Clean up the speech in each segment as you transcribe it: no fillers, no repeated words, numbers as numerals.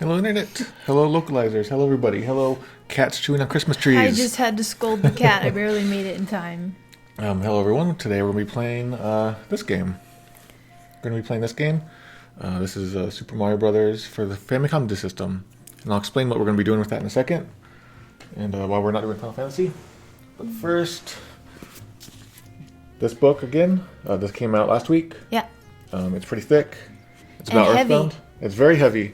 Hello, Internet. Hello, localizers. Hello, everybody. Hello, cats chewing on Christmas trees. I just had to scold the cat. I barely made it in time. Hello, everyone. Today we're going to be playing this game. We're going to be playing this game. This is Super Mario Brothers for the Famicom Disk System. And I'll explain what we're going to be doing with that in a second. And why we're not doing Final Fantasy. But first, this book again. This came out last week. Yeah. It's pretty thick. It's about Earthbound. It's very heavy.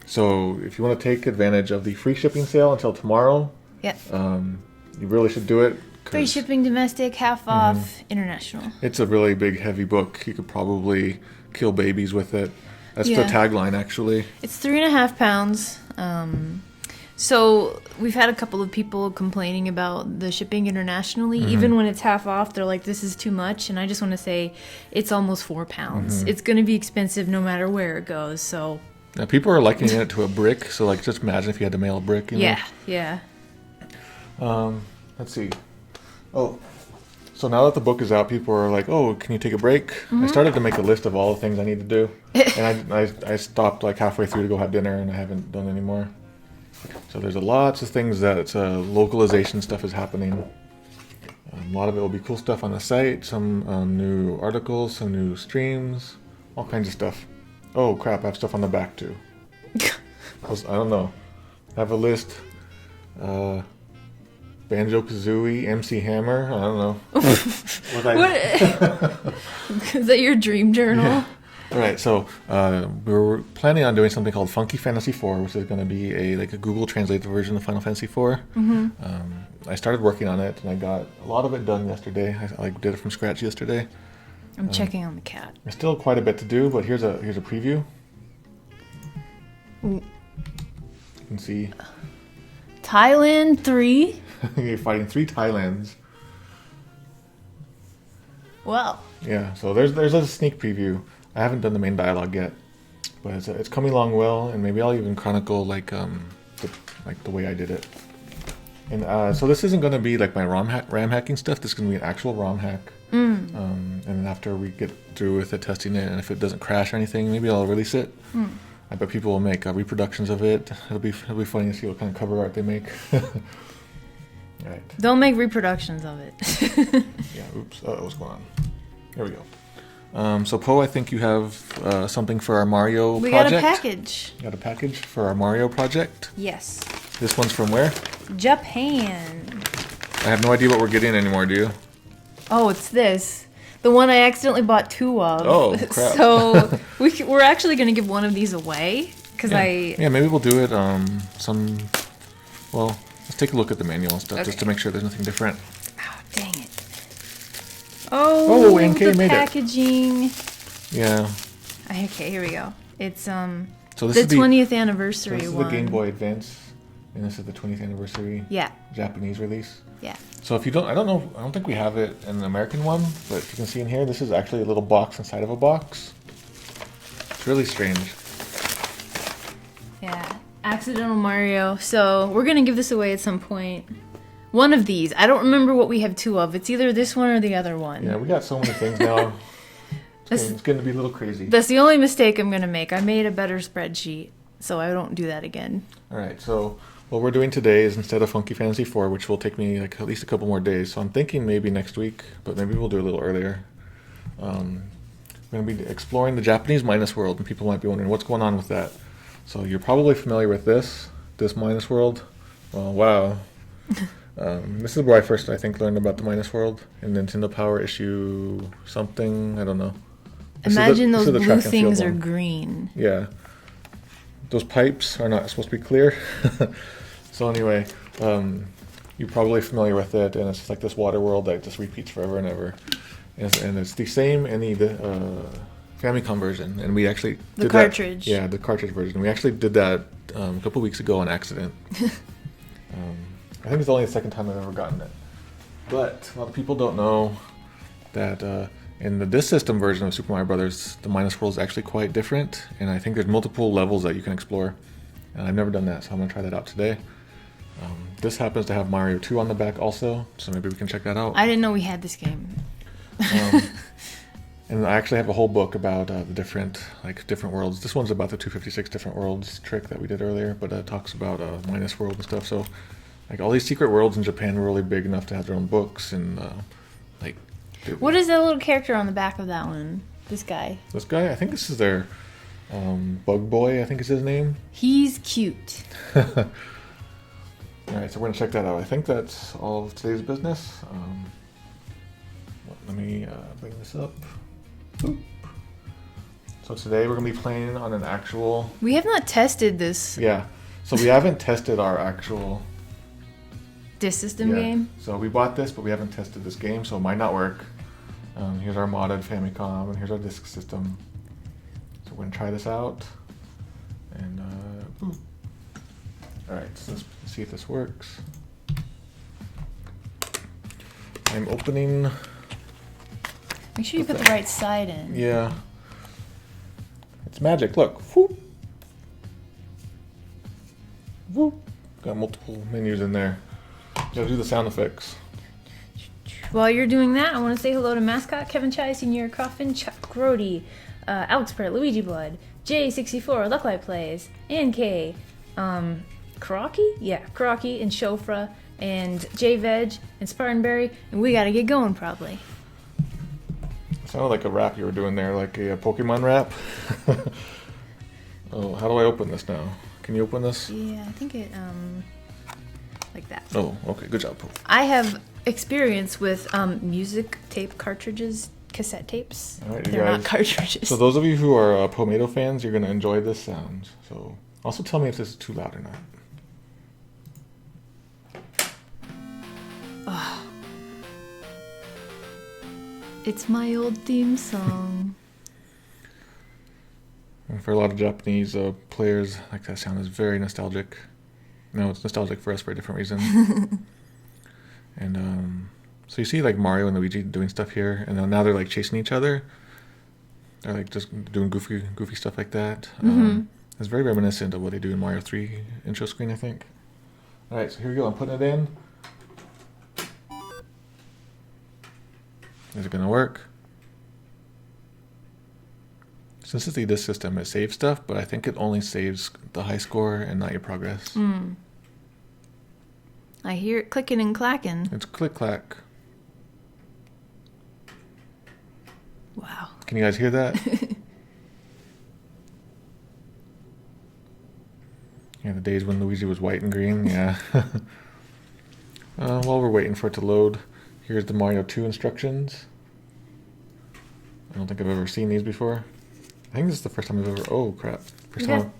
So if you want to take advantage of the free shipping sale until tomorrow, yeah, you really should do it. Free shipping, domestic, half off, international. It's a really big, heavy book. You could probably kill babies with it. That's the tagline, actually. It's 3.5 pounds. So we've had a couple of people complaining about the shipping internationally. Even when it's half off, they're like, this is too much. And I just want to say it's almost 4 pounds. It's going to be expensive no matter where it goes. So now, people are likening it to a brick. So like, just imagine if you had to mail a brick. You know? Yeah. Let's see. Oh, so now that the book is out, people are like, oh, can you take a break? I started to make a list of all the things I need to do. And I stopped like halfway through to go have dinner, and I haven't done any more. So there's lots of things that localization stuff is happening. A lot of it will be cool stuff on the site, some new articles, some new streams, all kinds of stuff. Oh crap, I have stuff on the back too. I don't know. I have a list. Banjo-Kazooie, MC Hammer, I don't know. Is that your dream journal? Yeah. All right, so we were planning on doing something called Funky Fantasy 4, which is going to be a Google Translate version of Final Fantasy 4. I started working on it, and I got a lot of it done yesterday. I did it from scratch yesterday. I'm checking on the cat. There's still quite a bit to do, but here's a preview. Ooh. You can see Thailand 3. You're fighting 3 Thailands. Wow. Yeah, so there's a sneak preview. I haven't done the main dialogue yet, but it's coming along well, and maybe I'll even chronicle the way I did it. And so this isn't going to be like my RAM hacking stuff. This is going to be an actual ROM hack. And then after we get through with it, testing it, and if it doesn't crash or anything, maybe I'll release it. I bet people will make reproductions of it. It'll be funny to see what kind of cover art they make. Right. They'll make reproductions of it. Yeah. Oops. What's going on? There we go. So Poe, I think you have something for our Mario project. We got a package. You got a package for our Mario project? Yes. This one's from where? Japan. I have no idea what we're getting anymore, do you? Oh, it's this. The one I accidentally bought 2 of. Oh, crap. So we're actually going to give one of these away. Yeah, maybe we'll do it well, let's take a look at the manual and stuff just to make sure there's nothing different. Oh, dang it. Oh, NK the made packaging. Yeah. Okay, here we go. It's so this is the 20th anniversary this is one. The Game Boy Advance, and this is the 20th anniversary Japanese release. Yeah. So if you don't, I don't think we have it in the American one, but if you can see in here, this is actually a little box inside of a box. It's really strange. Yeah, accidental Mario. So we're gonna give this away at some point. One of these. I don't remember what we have 2 of. It's either this one or the other one. Yeah, we got so many things now. It's going to be a little crazy. That's the only mistake I'm gonna make. I made a better spreadsheet, so I don't do that again. All right, so what we're doing today is instead of Funky Fantasy 4, which will take me at least a couple more days, so I'm thinking maybe next week, but maybe we'll do it a little earlier. We're going to be exploring the Japanese Minus World, and people might be wondering what's going on with that. So you're probably familiar with this Minus World. Well, wow. This is where I first, I think, learned about the Minus World in Nintendo Power issue something. I don't know. Imagine those blue things are green. Yeah. Those pipes are not supposed to be clear. So anyway, you're probably familiar with it, and it's just like this water world that just repeats forever and ever. And it's the same in the Famicom version, and we actually did the cartridge. The cartridge version. We actually did that a couple weeks ago on accident. I think it's only the second time I've ever gotten it. But a lot of people don't know that in the Disk System version of Super Mario Brothers, the Minus World is actually quite different, and I think there's multiple levels that you can explore. And I've never done that, so I'm going to try that out today. This happens to have Mario 2 on the back also, so maybe we can check that out. I didn't know we had this game. And I actually have a whole book about the different worlds. This one's about the 256 different worlds trick that we did earlier, but it talks about minus world and stuff. So like all these secret worlds in Japan were really big enough to have their own books and like. What is that little character on the back of that one? This guy. This guy, I think this is their Bug Boy. I think is his name. He's cute. All right, so we're gonna check that out. I think that's all of today's business. Let me bring this up. Boop. So today we're gonna be playing on an actual. We have not tested this Yeah, so we haven't tested our actual Disk System game. So we bought this, but we haven't tested this game, so it might not work. Here's our modded Famicom, and here's our disk system. So we're gonna try this out, and boop. All right, so let's see if this works. I'm opening. Make sure you put the right side in. Yeah. It's magic. Look. Whoop. Whoop. Got multiple menus in there. Gotta do the sound effects. While you're doing that, I want to say hello to Mascot, Kevin Chai, Senior Coffin, Chuck Grody, Alex Pratt, Luigi Blood, J64, Lucklight Plays, and K, Crocky? Yeah, Crocky, and Shofra, and J Veg, and Spartanberry, and we gotta get going probably. Sounded like a rap you were doing there, like a Pokemon rap. Oh, how do I open this now? Can you open this? Yeah, I think it, like that. Oh, okay, good job. I have experience with music tape cartridges, cassette tapes. All right, you They're guys. not cartridges. So those of you who are Pomato fans, you're gonna enjoy this sound. So also tell me if this is too loud or not. It's my old theme song. And for a lot of Japanese players, like that sound is very nostalgic. No, it's nostalgic for us for a different reason. And so you see like Mario and Luigi doing stuff here, and then now they're like chasing each other. They're like just doing goofy stuff like that. It's very reminiscent of what they do in Mario 3 intro screen, I think. All right, so here we go. I'm putting it in. Is it gonna work? Since it's the disk system, it saves stuff, but I think it only saves the high score and not your progress. I hear it clicking and clacking. It's click clack. Wow. Can you guys hear that? Yeah, the days when Luigi was white and green. Yeah. While we're waiting for it to load, here's the Mario 2 instructions. I don't think I've ever seen these before. I think this is the first time I've ever. Oh crap! First time.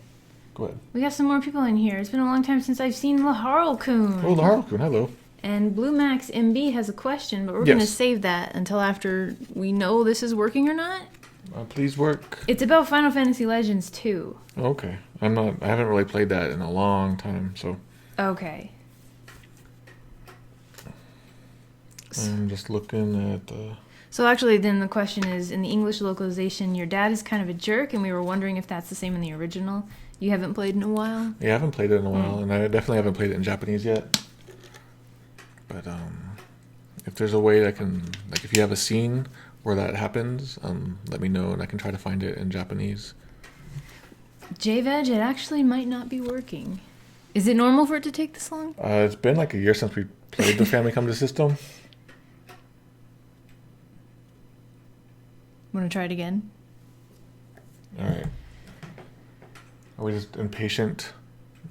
Go ahead. We got some more people in here. It's been a long time since I've seen Laharl-kun. Oh, Laharl-kun, hello. And Blue Max MB has a question, but we're going to save that until after we know this is working or not. Please work. It's about Final Fantasy Legends 2. Okay. I haven't really played that in a long time, so. Okay. I'm just looking at. So actually, then the question is, in the English localization, your dad is kind of a jerk, and we were wondering if that's the same in the original. You haven't played in a while? Yeah, I haven't played it in a while, and I definitely haven't played it in Japanese yet. But if there's a way that I can, like, if you have a scene where that happens, let me know, and I can try to find it in Japanese. JVeg, it actually might not be working. Is it normal for it to take this long? It's been like a year since we played the Famicom Disk System. Want to try it again? All right. Are we just impatient,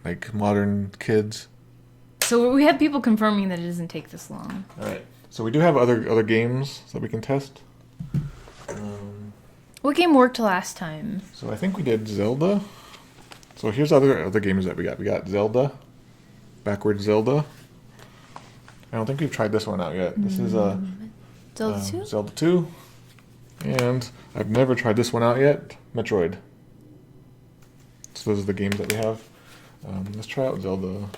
like modern kids? So we have people confirming that it doesn't take this long. All right. So we do have other games that we can test. What game worked last time? So I think we did Zelda. So here's other games that we got. We got Zelda, backwards Zelda. I don't think we've tried this one out yet. This is Zelda 2? Zelda 2. And I've never tried this one out yet. Metroid. So those are the games that we have. Let's try out Zelda.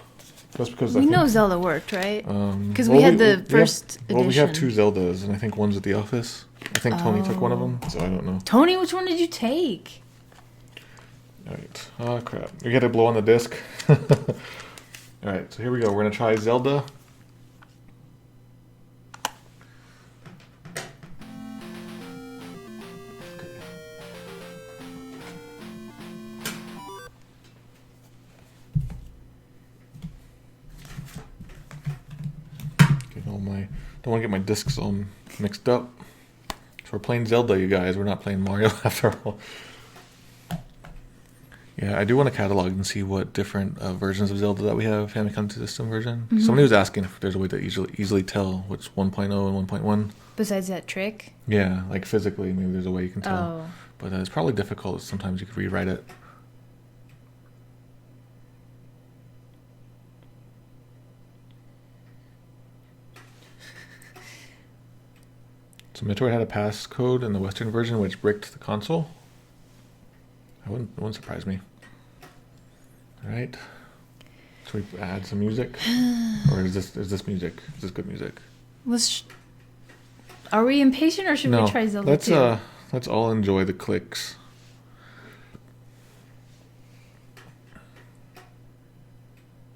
Just because We know Zelda worked, right? Because we had the first edition. Well, we have two Zeldas, and I think one's at the office. I think Tony took one of them, so I don't know. Tony, which one did you take? Alright. Oh, crap. We gotta blow on the disc. Alright, so here we go. We're gonna try Zelda. Don't want to get my discs all mixed up. So we're playing Zelda, you guys. We're not playing Mario after all. Yeah, I do want to catalog and see what different versions of Zelda that we have. Famicom Disk System version. Mm-hmm. Somebody was asking if there's a way to easily tell what's 1.0 and 1.1. Besides that trick? Yeah, like physically, maybe there's a way you can tell. Oh. But it's probably difficult. Sometimes you could rewrite it. So Metroid had a passcode in the Western version which bricked the console. It wouldn't surprise me. All right. Should we add some music, or is this music? Is this good music? Are we impatient, or should we try Zelda 2? Let's all enjoy the clicks.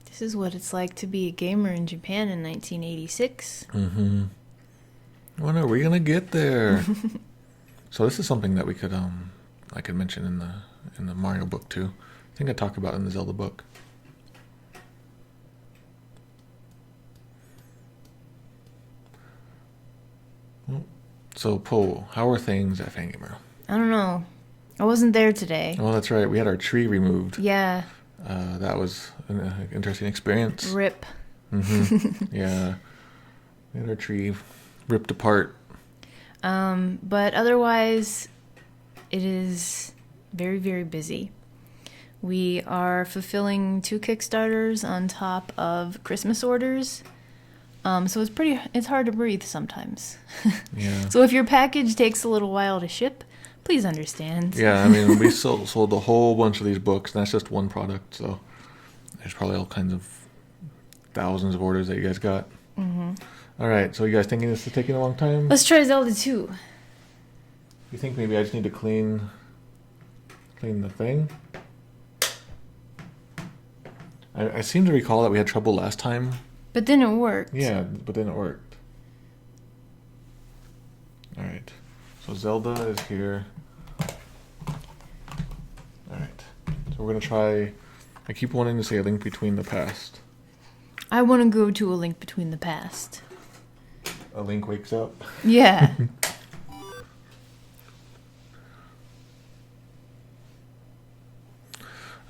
This is what it's like to be a gamer in Japan in 1986. Mm-hmm. When are we gonna get there? So this is something that we could I could mention in the Mario book too. I think I talk about it in the Zelda book. So Poe, how are things at Fangamer? I don't know. I wasn't there today. Oh, that's right. We had our tree removed. Yeah. That was an interesting experience. Rip. Mm-hmm. Yeah. We had our tree ripped apart. But otherwise, it is very, very busy. We are fulfilling 2 Kickstarters on top of Christmas orders. So it's hard to breathe sometimes. Yeah. So if your package takes a little while to ship, please understand. Yeah, I mean, we sold a whole bunch of these books, and that's just one product, so there's probably all kinds of thousands of orders that you guys got. Mm-hmm. All right, so you guys thinking this is taking a long time? Let's try Zelda 2. You think maybe I just need to clean the thing? I seem to recall that we had trouble last time. But then it worked. Yeah, but then it worked. All right, so Zelda is here. All right, so we're gonna try. I keep wanting to say A Link Between the Past. I want to go to A Link Between the Past. A Link wakes up. Yeah.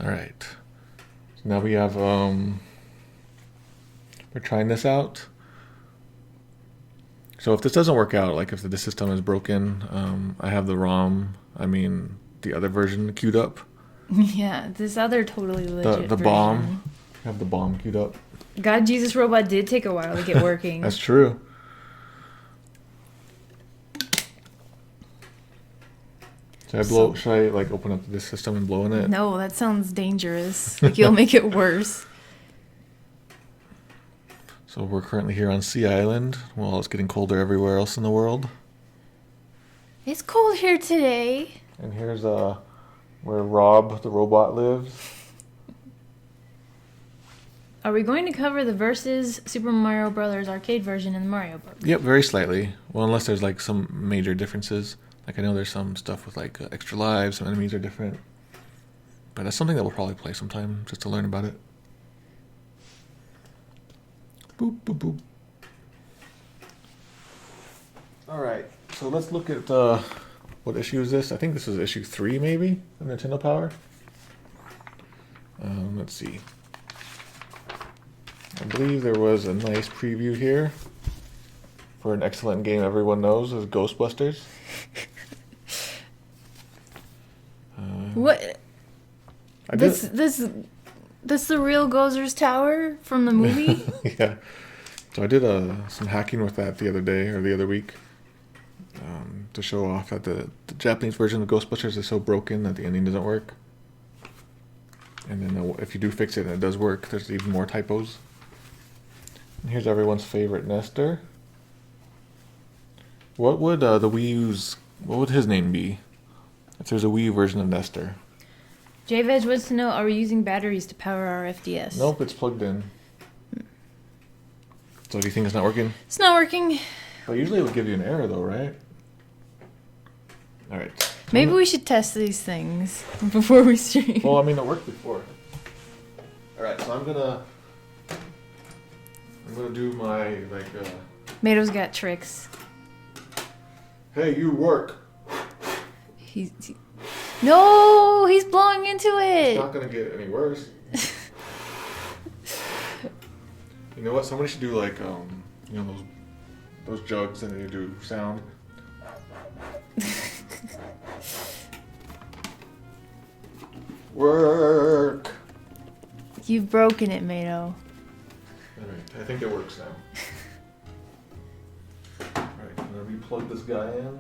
All right. So now we have we're trying this out. So if this doesn't work out, like if the disk system is broken, I have the the other version queued up. Yeah, this other totally legit The version. bomb. I have the bomb queued up. God Jesus Robot did take a while to get working. That's true. Should I like open up the system and blow in it? No, that sounds dangerous. Like you'll make it worse. So we're currently here on Sea Island while it's getting colder everywhere else in the world. It's cold here today. And here's where Rob the robot lives. Are we going to cover the Versus Super Mario Brothers arcade version in the Mario book? Yep, very slightly. Well, unless there's like some major differences. Like I know there's some stuff with like extra lives, some enemies are different. But that's something that we'll probably play sometime just to learn about it. Boop, boop, boop. All right, so let's look at what issue is this? I think this is issue 3 maybe of Nintendo Power. Let's see. I believe there was a nice preview here for an excellent game everyone knows is Ghostbusters. What? This the real Gozer's Tower from the movie? Yeah. So I did some hacking with that the other week to show off that the Japanese version of Ghostbusters is so broken that the ending doesn't work. And then if you do fix it and it does work, there's even more typos. And here's everyone's favorite Nestor. What would what would his name be if there's a Wii version of Nestor? JVeg wants to know, are we using batteries to power our FDS? Nope, it's plugged in. So do you think it's not working? It's not working. But usually it would give you an error though, right? Alright. Maybe we should test these things before we stream. Well, I mean, it worked before. Alright, so I'm gonna do my, Mato's got tricks. Hey, you work. No, he's blowing into it. It's not gonna get any worse. You know what? Somebody should do like you know those jugs and they do sound. Work. You've broken it, Mato. Alright, I think it works now. Alright, I'm gonna replug this guy in.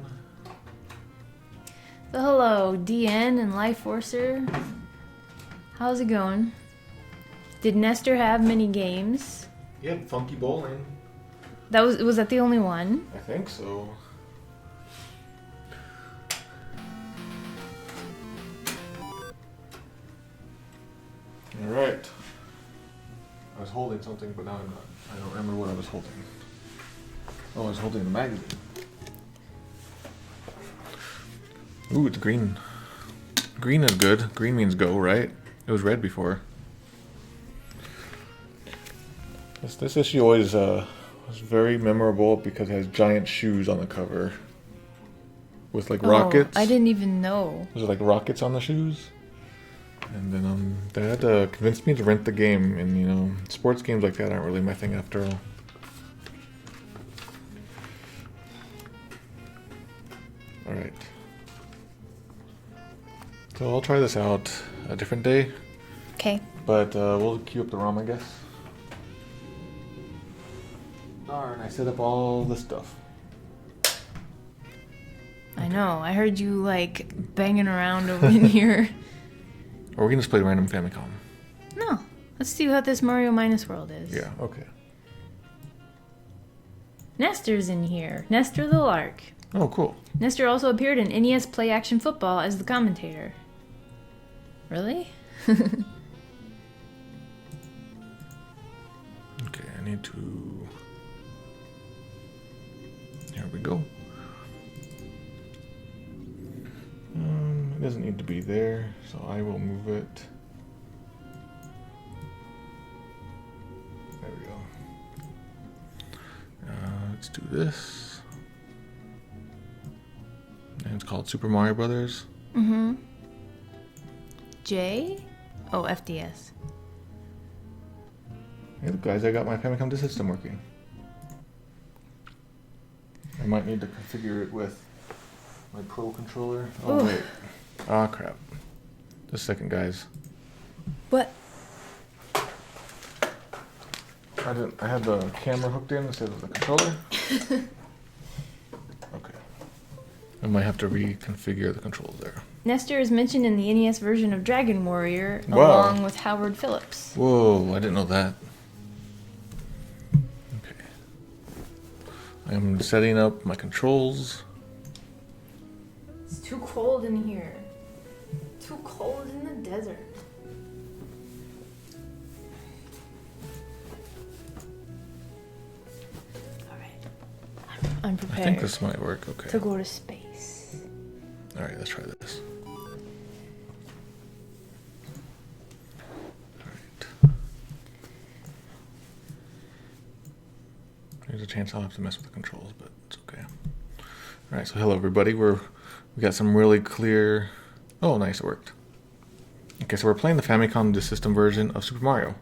So hello, DN and Life Forcer. How's it going? Did Nestor have many games? He had funky bowling. Was that the only one? I think so. Alright. I was holding something, but now I'm not. I don't remember what I was holding. Oh, I was holding the magazine. Ooh, it's green. Green is good. Green means go, right? It was red before. This issue always was very memorable because it has giant shoes on the cover. With like rockets. I didn't even know. Was it like rockets on the shoes? And then they had to convince me to rent the game, and you know, sports games like that aren't really my thing after all. Alright. So I'll try this out a different day. Okay. But we'll queue up the ROM, I guess. Darn, I set up all this stuff. I know. I heard you like banging around over in here. Or we can just play random Famicom. No. Let's see what this Mario Minus World is. Yeah, okay. Nestor's in here. Nestor the Lark. Oh, cool. Nestor also appeared in NES Play Action Football as the commentator. Really? Okay, I need to... Here we go. It doesn't need to be there, so I will move it. There we go. Let's do this. And it's called Super Mario Brothers. Mm-hmm. J? Oh, FDS. Hey, look, guys, I got my Famicom Disk System working. I might need to configure it with my Pro controller. Oh, Ooh. wait. Ah, crap. Just a second, guys. What? I had the camera hooked in instead of the controller. Okay. I might have to reconfigure the controls there. Nestor is mentioned in the NES version of Dragon Warrior Wow. along with Howard Phillips. Whoa, I didn't know that. Okay. I'm setting up my controls. It's too cold in here. Too cold in the desert. Alright. I'm I prepared think this might work. Okay. to go to space. Alright, let's try this. Alright. There's a chance I'll have to mess with the controls, but it's okay. Alright, so hello everybody. We got some really clear... Oh, nice, it worked. Okay, so we're playing the Famicom Disk System version of Super Mario.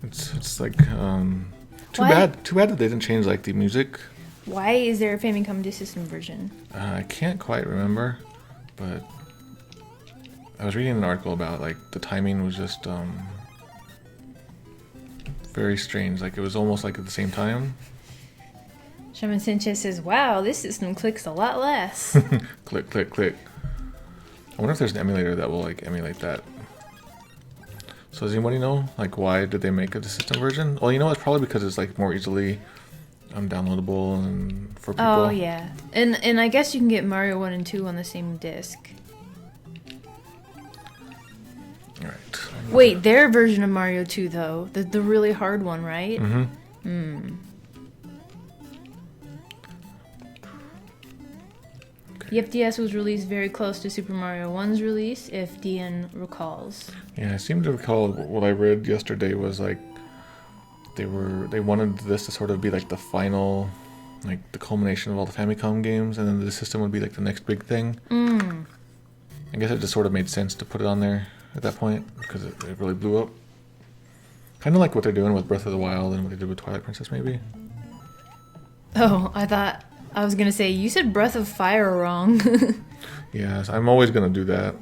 It's like too Why? bad that they didn't change like the music. Why is there a Famicom Disk System version? I can't quite remember, but I was reading an article about like the timing was just very strange. Like it was almost like at the same time. Shaman Sanchez says, wow, this system clicks a lot less. Click, click, click. I wonder if there's an emulator that will like emulate that. So does anybody know like why did they make a system version? Well, you know it's probably because it's like more easily downloadable and for people. Oh yeah, and I guess you can get Mario 1 and 2 on the same disc. All right. Wait, their version of Mario 2 though, the really hard one, right? Mm-hmm. Hmm. Okay. The FDS was released very close to Super Mario 1's release, if DN recalls. Yeah, I seem to recall what I read yesterday was like they wanted this to sort of be like the final, like the culmination of all the Famicom games, and then the system would be like the next big thing. I guess it just sort of made sense to put it on there at that point because it really blew up. Kind of like what they're doing with Breath of the Wild and what they did with Twilight Princess, maybe. Oh, I was gonna say you said Breath of Fire wrong. Yes, I'm always gonna do that.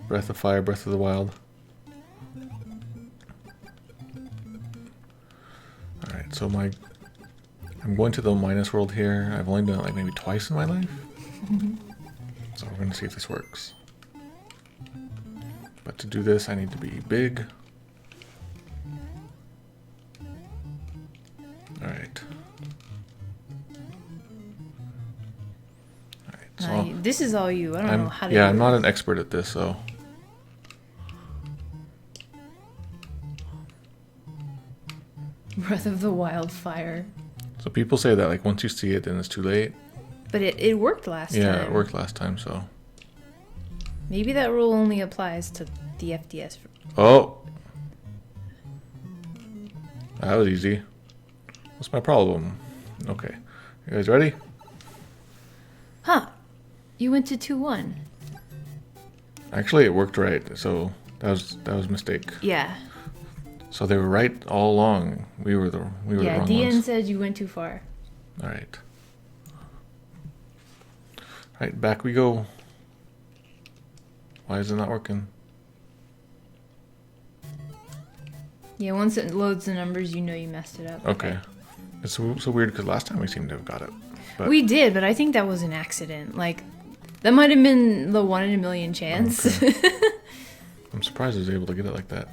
Breath of Fire, Breath of the Wild. Alright, so I'm going to the minus world here. I've only done it like maybe twice in my life. So we're gonna see if this works. But to do this, I need to be big. Alright. So this is all you. I don't know how to do I'm not an expert at this, so. Breath of the Wildfire. So people say that like once you see it, then it's too late. But it worked last time. Yeah, it worked last time, so. Maybe that rule only applies to the FDS. Oh! That was easy. What's my problem? Okay. You guys ready? Huh. You went to 2-1. Actually, it worked right, so that was a mistake. Yeah. So they were right all along. We were the wrong DN ones. said you went too far. All right. All right, back we go. Why is it not working? Yeah, once it loads the numbers, you know you messed it up. Okay. It's so weird because last time we seemed to have got it. But we did, but I think that was an accident. Like, that might have been the 1 in a million chance. Okay. I'm surprised I was able to get it like that.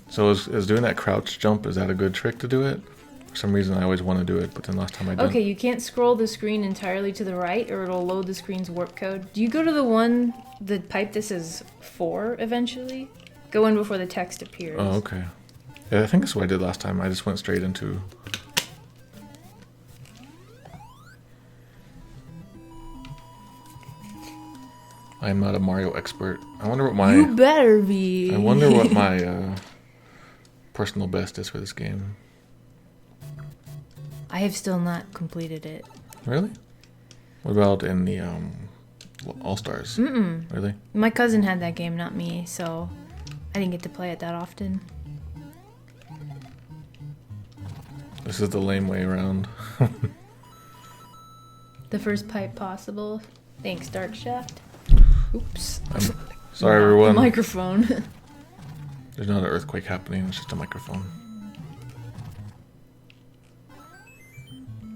So is doing that crouch jump, is that a good trick to do it? For some reason I always want to do it, but then last time I didn't. Okay, you can't scroll the screen entirely to the right or it'll load the screen's warp code. Do you go to the pipe that says 4 eventually? Go in before the text appears. Oh, okay. Yeah, I think that's what I did last time. I just went straight into... I am not a Mario expert. I wonder what my... You better be. I wonder what my personal best is for this game. I have still not completed it. Really? What about in the All-Stars? Mm-mm. Really? My cousin had that game, not me, so I didn't get to play it that often. This is the lame way around. The first pipe possible. Thanks, Dark Shaft. Oops. I'm sorry, The everyone. microphone. There's not an earthquake happening. It's just a microphone.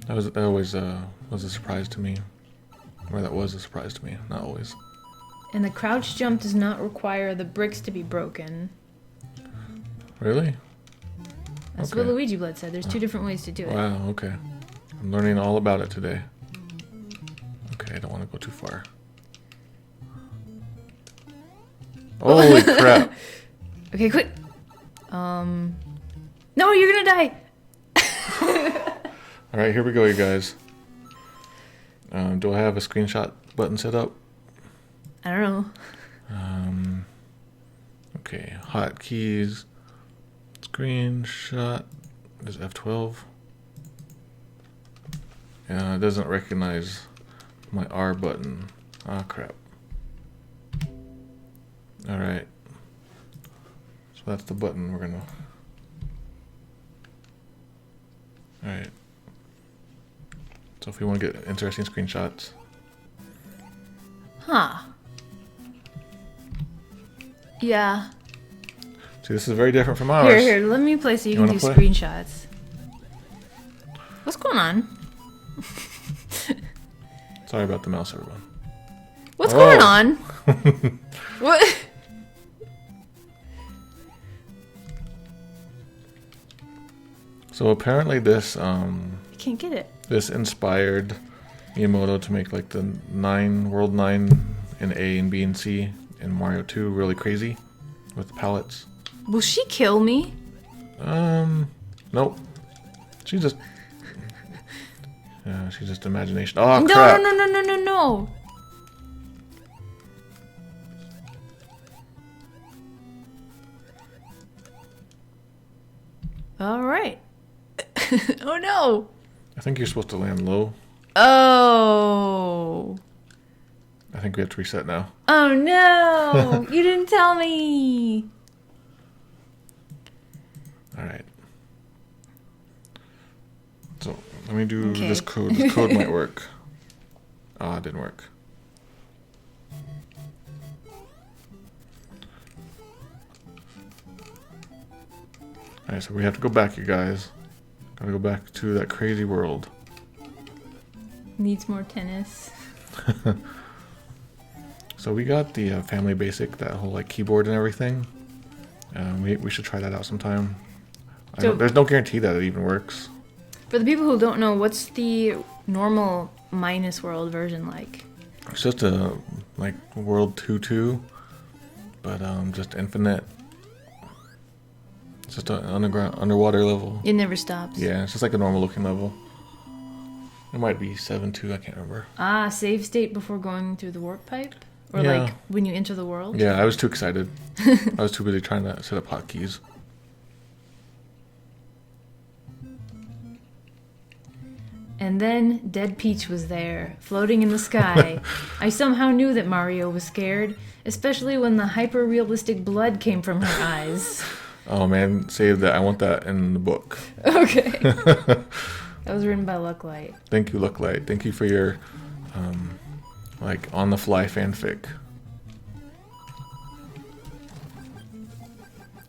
That always was a surprise to me. Or that was a surprise to me. Not always. And the crouch jump does not require the bricks to be broken. Really? That's Okay. what Luigi Blood said. There's 2 different ways to do it. Wow, okay. I'm learning all about it today. Okay, I don't want to go too far. Holy crap. Okay, quick. No, you're gonna die. Alright, here we go, you guys. Do I have a screenshot button set up? I don't know. Okay, hotkeys. Screenshot. Is F12? Yeah, it doesn't recognize my R button. Ah, crap. Alright. So that's the button we're gonna... Alright. So if we want to get interesting screenshots... Huh. Yeah. See, this is very different from ours. Here, let me play so you You can do wanna play? screenshots. What's going on? Sorry about the mouse, everyone. What's Oh. going on? What? So apparently this I can't get it. this inspired Miyamoto to make like the World 9 in A and B and C in Mario 2 really crazy with the palettes. Will she kill me? Nope. She just... Yeah, she's just imagination. Oh, No, crap. no. All right. Oh no! I think you're supposed to land low. Oh! I think we have to reset now. Oh no! You didn't tell me! All right. So let me do Okay. this code. This code might work. Ah, it didn't work. All right, so we have to go back, you guys. Gotta go back to that crazy world. Needs more tennis. So we got the Family Basic, that whole like keyboard and everything. We should try that out sometime. There's no guarantee that it even works. For the people who don't know, what's the normal minus world version like? It's just a like World 2.2, but just infinite. It's just an underwater level. It never stops. Yeah, it's just like a normal looking level. It might be 7.2, I can't remember. Ah, save state before going through the warp pipe? Or Yeah. like when you enter the world? Yeah, I was too excited. I was too busy trying to set up hotkeys. And then Dead Peach was there, floating in the sky. I somehow knew that Mario was scared, especially when the hyper-realistic blood came from her eyes. Oh man, save that. I want that in the book. Okay. That was written by Lucklight. Thank you, Looklight. Thank you for your like on the fly fanfic. I'm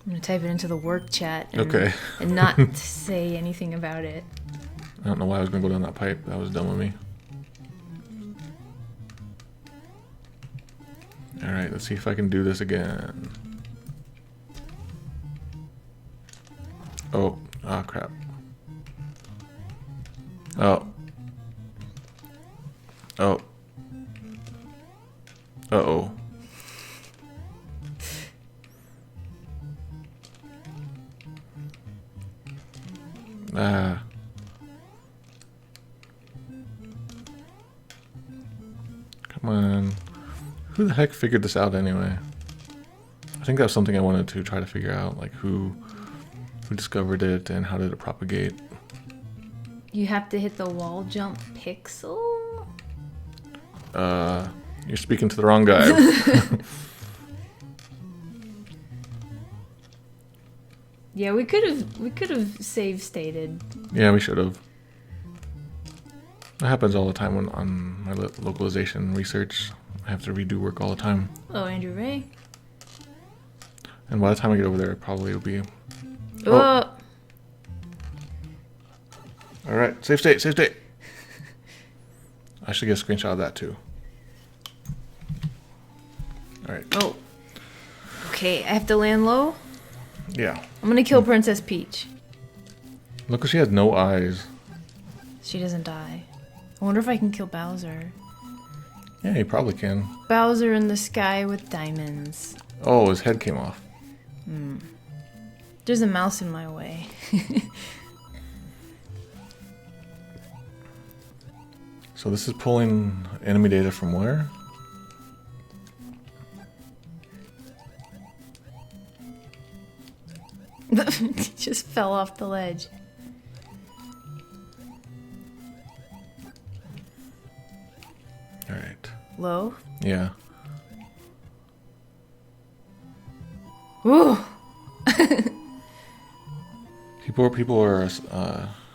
gonna type it into the work chat and, Okay. and not say anything about it. I don't know why I was gonna go down that pipe. That was dumb of me. Alright, let's see if I can do this again. Oh, ah, crap. Oh. Oh. Uh-oh. Ah. Come on. Who the heck figured this out anyway? I think that's something I wanted to try to figure out, like who discovered it and how did it propagate. You have to hit the wall jump pixel? You're speaking to the wrong guy. Yeah, we could have save stated. Yeah, we should have. That happens all the time when on my localization research. I have to redo work all the time. Hello, Andrew Ray. And by the time I get over there, it probably will be... Oh. Alright, save state, save state. I should get a screenshot of that too. Alright. Oh. Okay, I have to land low. Yeah. I'm gonna kill Princess Peach. Look, she has no eyes. She doesn't die. I wonder if I can kill Bowser. Yeah, you probably can. Bowser in the sky with diamonds. Oh, his head came off. There's a mouse in my way. So this is pulling enemy data from where? Just fell off the ledge. Alright. Low? Yeah. Ooh! People are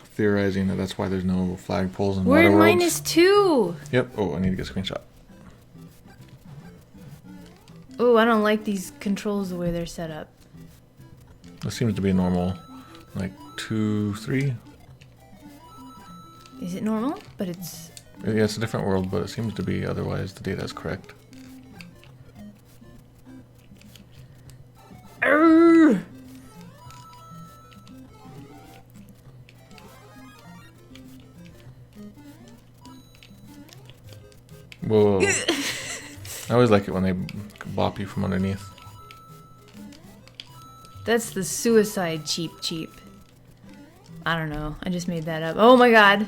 theorizing that that's why there's no flagpoles in We're in Waterworlds. -2! Yep. Oh, I need to get a screenshot. Oh, I don't like these controls the way they're set up. This seems to be normal. Like 2, 3. Is it normal? But it's... Yeah, it's a different world, but it seems to be otherwise the data is correct. Arrgh! Whoa. I always like it when they bop you from underneath. That's the suicide cheap. I don't know. I just made that up. Oh my god.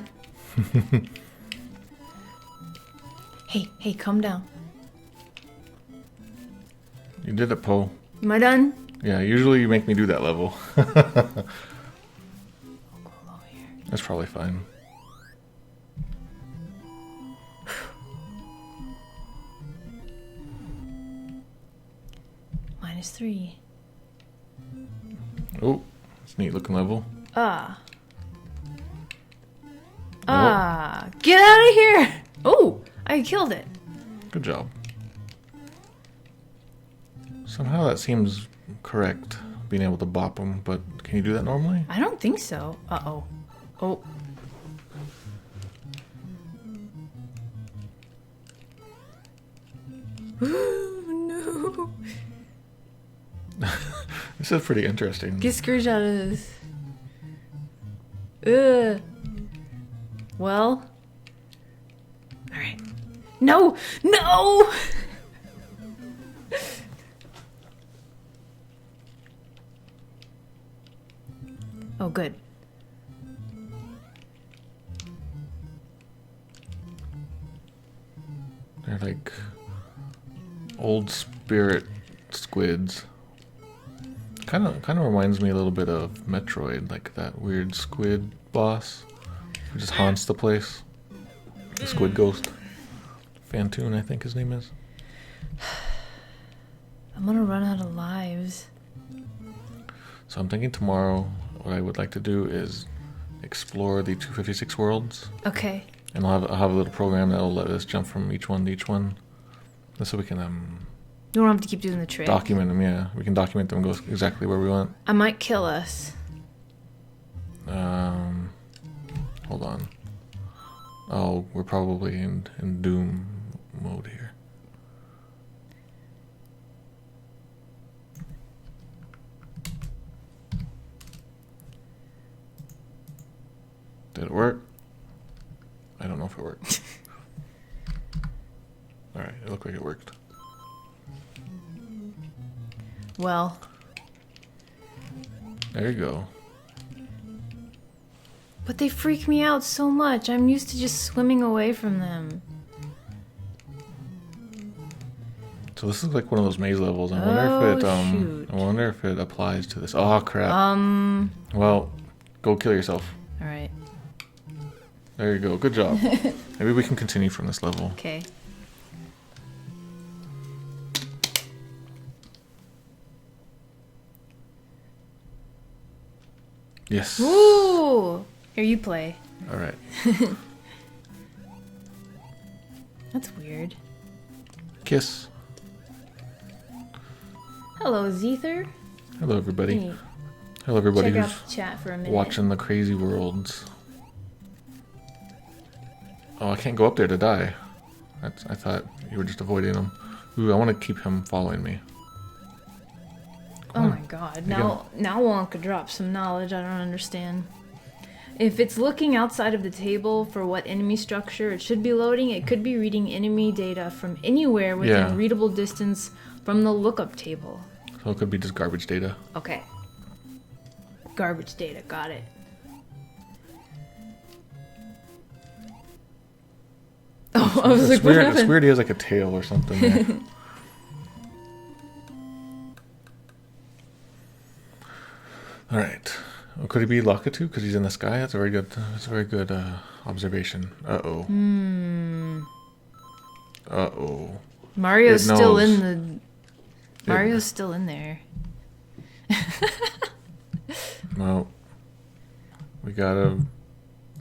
Hey, calm down. You did it, Poe. Am I done? Yeah, usually you make me do that level. I'll go low here. That's probably fine. -3. Oh, it's a neat looking level. Get out of here! Oh, I killed it. Good job. Somehow that seems correct, being able to bop them, but can you do that normally? I don't think so. Uh-oh. Oh. No. This is pretty interesting. Get Scrooge out of this. Ugh. Well. Alright. No! No! Oh, good. They're like old spirit squids. Kind of reminds me a little bit of Metroid, like that weird squid boss who just haunts the place. The squid ghost. Fantoon, I think his name is. I'm gonna run out of lives. So I'm thinking tomorrow what I would like to do is explore the 256 worlds. Okay. And I'll have a little program that will let us jump from each one to each one. And so we can You don't have to keep doing the trick. document them, yeah. We can document them and go exactly where we want. I might kill us. Hold on. Oh, we're probably in Doom mode here. Did it work? I don't know if it worked. Alright, it looked like it worked. Well. There you go. But they freak me out so much. I'm used to just swimming away from them. So this is like one of those maze levels. I wonder if it shoot. I wonder if it applies to this. Oh crap. Well, go kill yourself. Alright. There you go. Good job. Maybe we can continue from this level. Okay. Yes. Ooh! Here, you play. Alright. That's weird. Kiss. Hello, Zether. Hello everybody. Hey, Hello everybody check out who's the chat for a minute. watching the crazy worlds. Oh, I can't go up there to die. I thought you were just avoiding him. Ooh, I want to keep him following me. Oh my god. Now Wonka drops some knowledge I don't understand. If it's looking outside of the table for what enemy structure it should be loading, it could be reading enemy data from anywhere within readable distance from the lookup table. So it could be just garbage data. Okay. Garbage data, got it. Oh, I was like, what happened? It's weird he has like a tail or something there. Alright. Well, could he be Lakitu because he's in the sky? That's a very good. That's a very good observation. Uh-oh. Uh-oh. Mario's still in the... Mario's still in there. Well, we gotta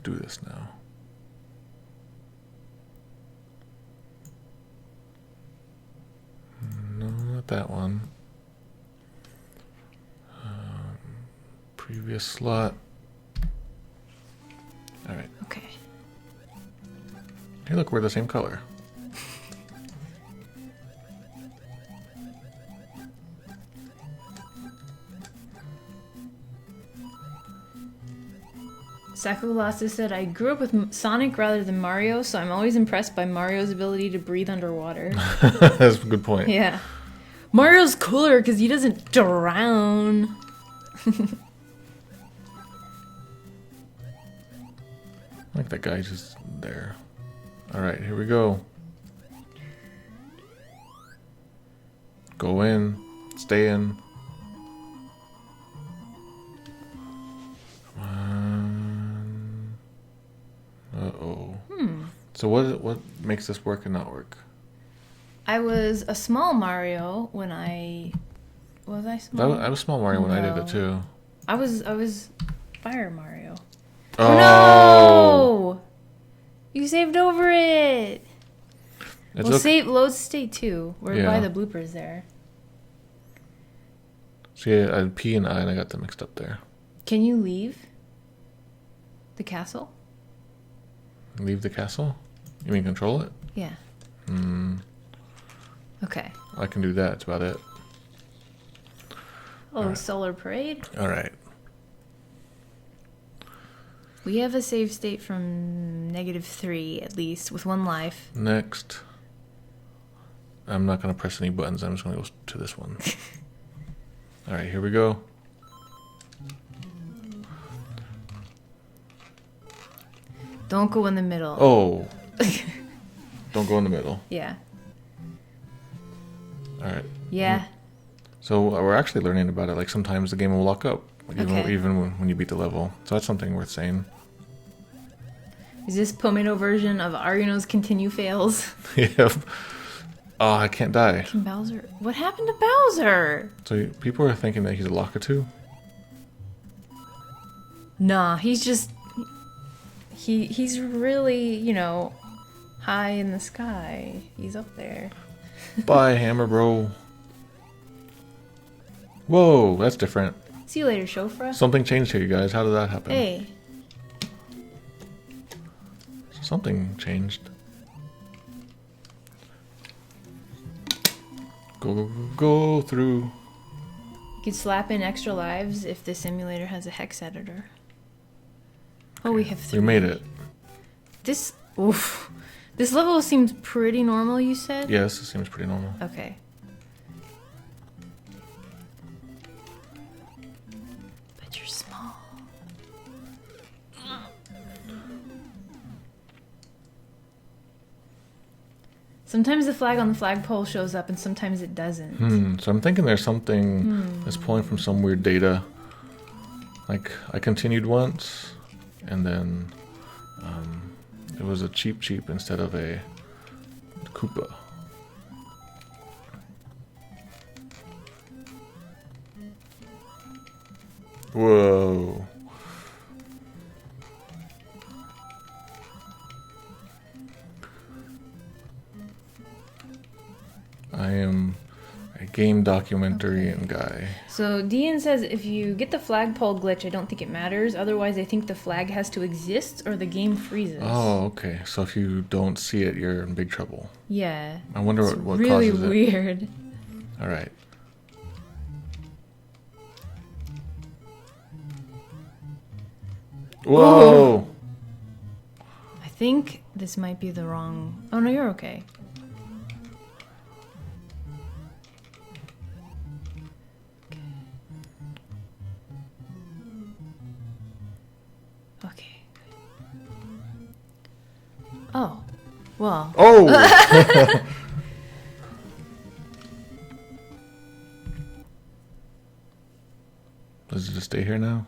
do this now. No, not that one. Previous slot. Alright. Okay. Hey, look, we're the same color. Sakulastis said, I grew up with Sonic rather than Mario, so I'm always impressed by Mario's ability to breathe underwater. That's a good point. Yeah. Mario's cooler because he doesn't drown. Like that guy just there. Alright, here we go. Go in. Stay in. Come on. So what makes this work and not work? I was a small Mario when I... Was I small? I was small Mario when I did No. it too. I was Fire Mario. Oh! No! You saved over it! It's Well, okay. save load state 2. We're Yeah. by the bloopers there. See, I had P and I, and I got them mixed up there. Can you leave the castle? Leave the castle? You mean control it? Yeah. Okay. I can do that. That's about it. Oh, Alright. Solar Parade. All right. We have a save state from -3 at least with 1 life. Next. I'm not going to press any buttons. I'm just going to go to this one. All right, here we go. Don't go in the middle. Oh. Don't go in the middle. Yeah. All right. Yeah. So we're actually learning about it. Like sometimes the game will lock up, like Okay. even when you beat the level. So that's something worth saying. Is this Pomino version of Arino's continue fails? Yep. Oh, I can't die. Can Bowser... What happened to Bowser? So people are thinking that he's a Lockatoo. Nah, he's just... He's really, you know, high in the sky. He's up there. Bye, Hammer Bro. Whoa, that's different. See you later, Shofra. Something changed here, you guys. How did that happen? Hey. Something changed. Go through. You could slap in extra lives if the simulator has a hex editor. Oh, we have 3. We made it. This... Oof. This level seems pretty normal, you said? Yes, it seems pretty normal. Okay. But you're small. Sometimes the flag on the flagpole shows up and sometimes it doesn't. So I'm thinking there's something that's pulling from some weird data. Like, I continued once, and then it was a cheap instead of a Koopa. Whoa. I am a game documentary guy. So Dean says if you get the flagpole glitch, I don't think it matters. Otherwise, I think the flag has to exist or the game freezes. Oh, okay. So if you don't see it, you're in big trouble. Yeah. I wonder It's what really causes it. weird. All right. Whoa! I think this might be the wrong... Oh, no, you're okay. Okay. Oh. Well. Oh! Does it just stay here now?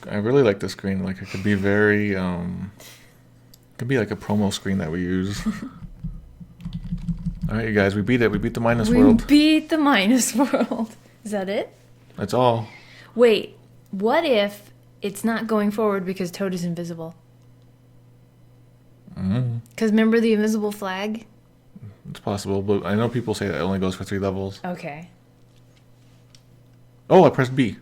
I really like this screen. Like, it could be very, could be like a promo screen that we use. All right, you guys, we beat it. We beat the minus world. We beat the minus world. Is that it? That's all. Wait, what if it's not going forward because Toad is invisible? Because remember the invisible flag? It's possible, but I know people say that it only goes for 3 levels. Okay. Oh, I pressed B.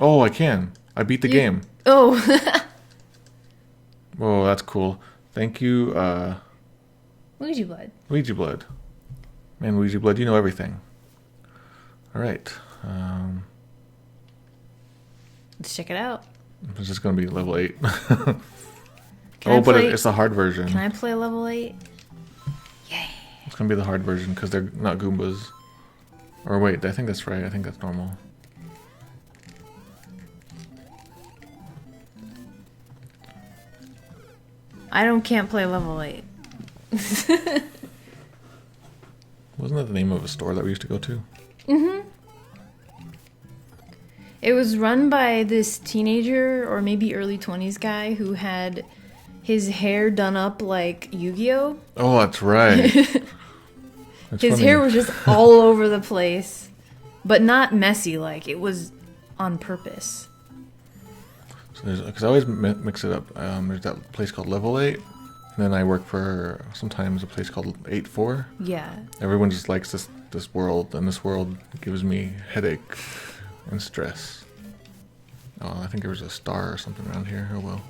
Oh, I can. I beat the game. Oh. Whoa, that's cool. Thank you, Luigi blood. Ouija Blood. Man, Ouija Blood, you know everything. All right. Let's check it out. It's just going to be level 8. Can I but play- it's the hard version. Can I play level 8? Yay. It's going to be the hard version because they're not Goombas. Or wait, I think that's right. I think that's normal. Can't play level 8. Wasn't that the name of a store that we used to go to? It was run by this teenager or maybe early 20s guy who had his hair done up like Yu-Gi-Oh! Oh, that's right. That's His funny. hair was just all over the place, but not messy, like it was on purpose. So because I always mix it up. There's that place called Level 8, and then I work for sometimes a place called 8-4. Yeah. Everyone just likes this world, and this world gives me headache and stress. Oh, I think there was a star or something around here. Oh well.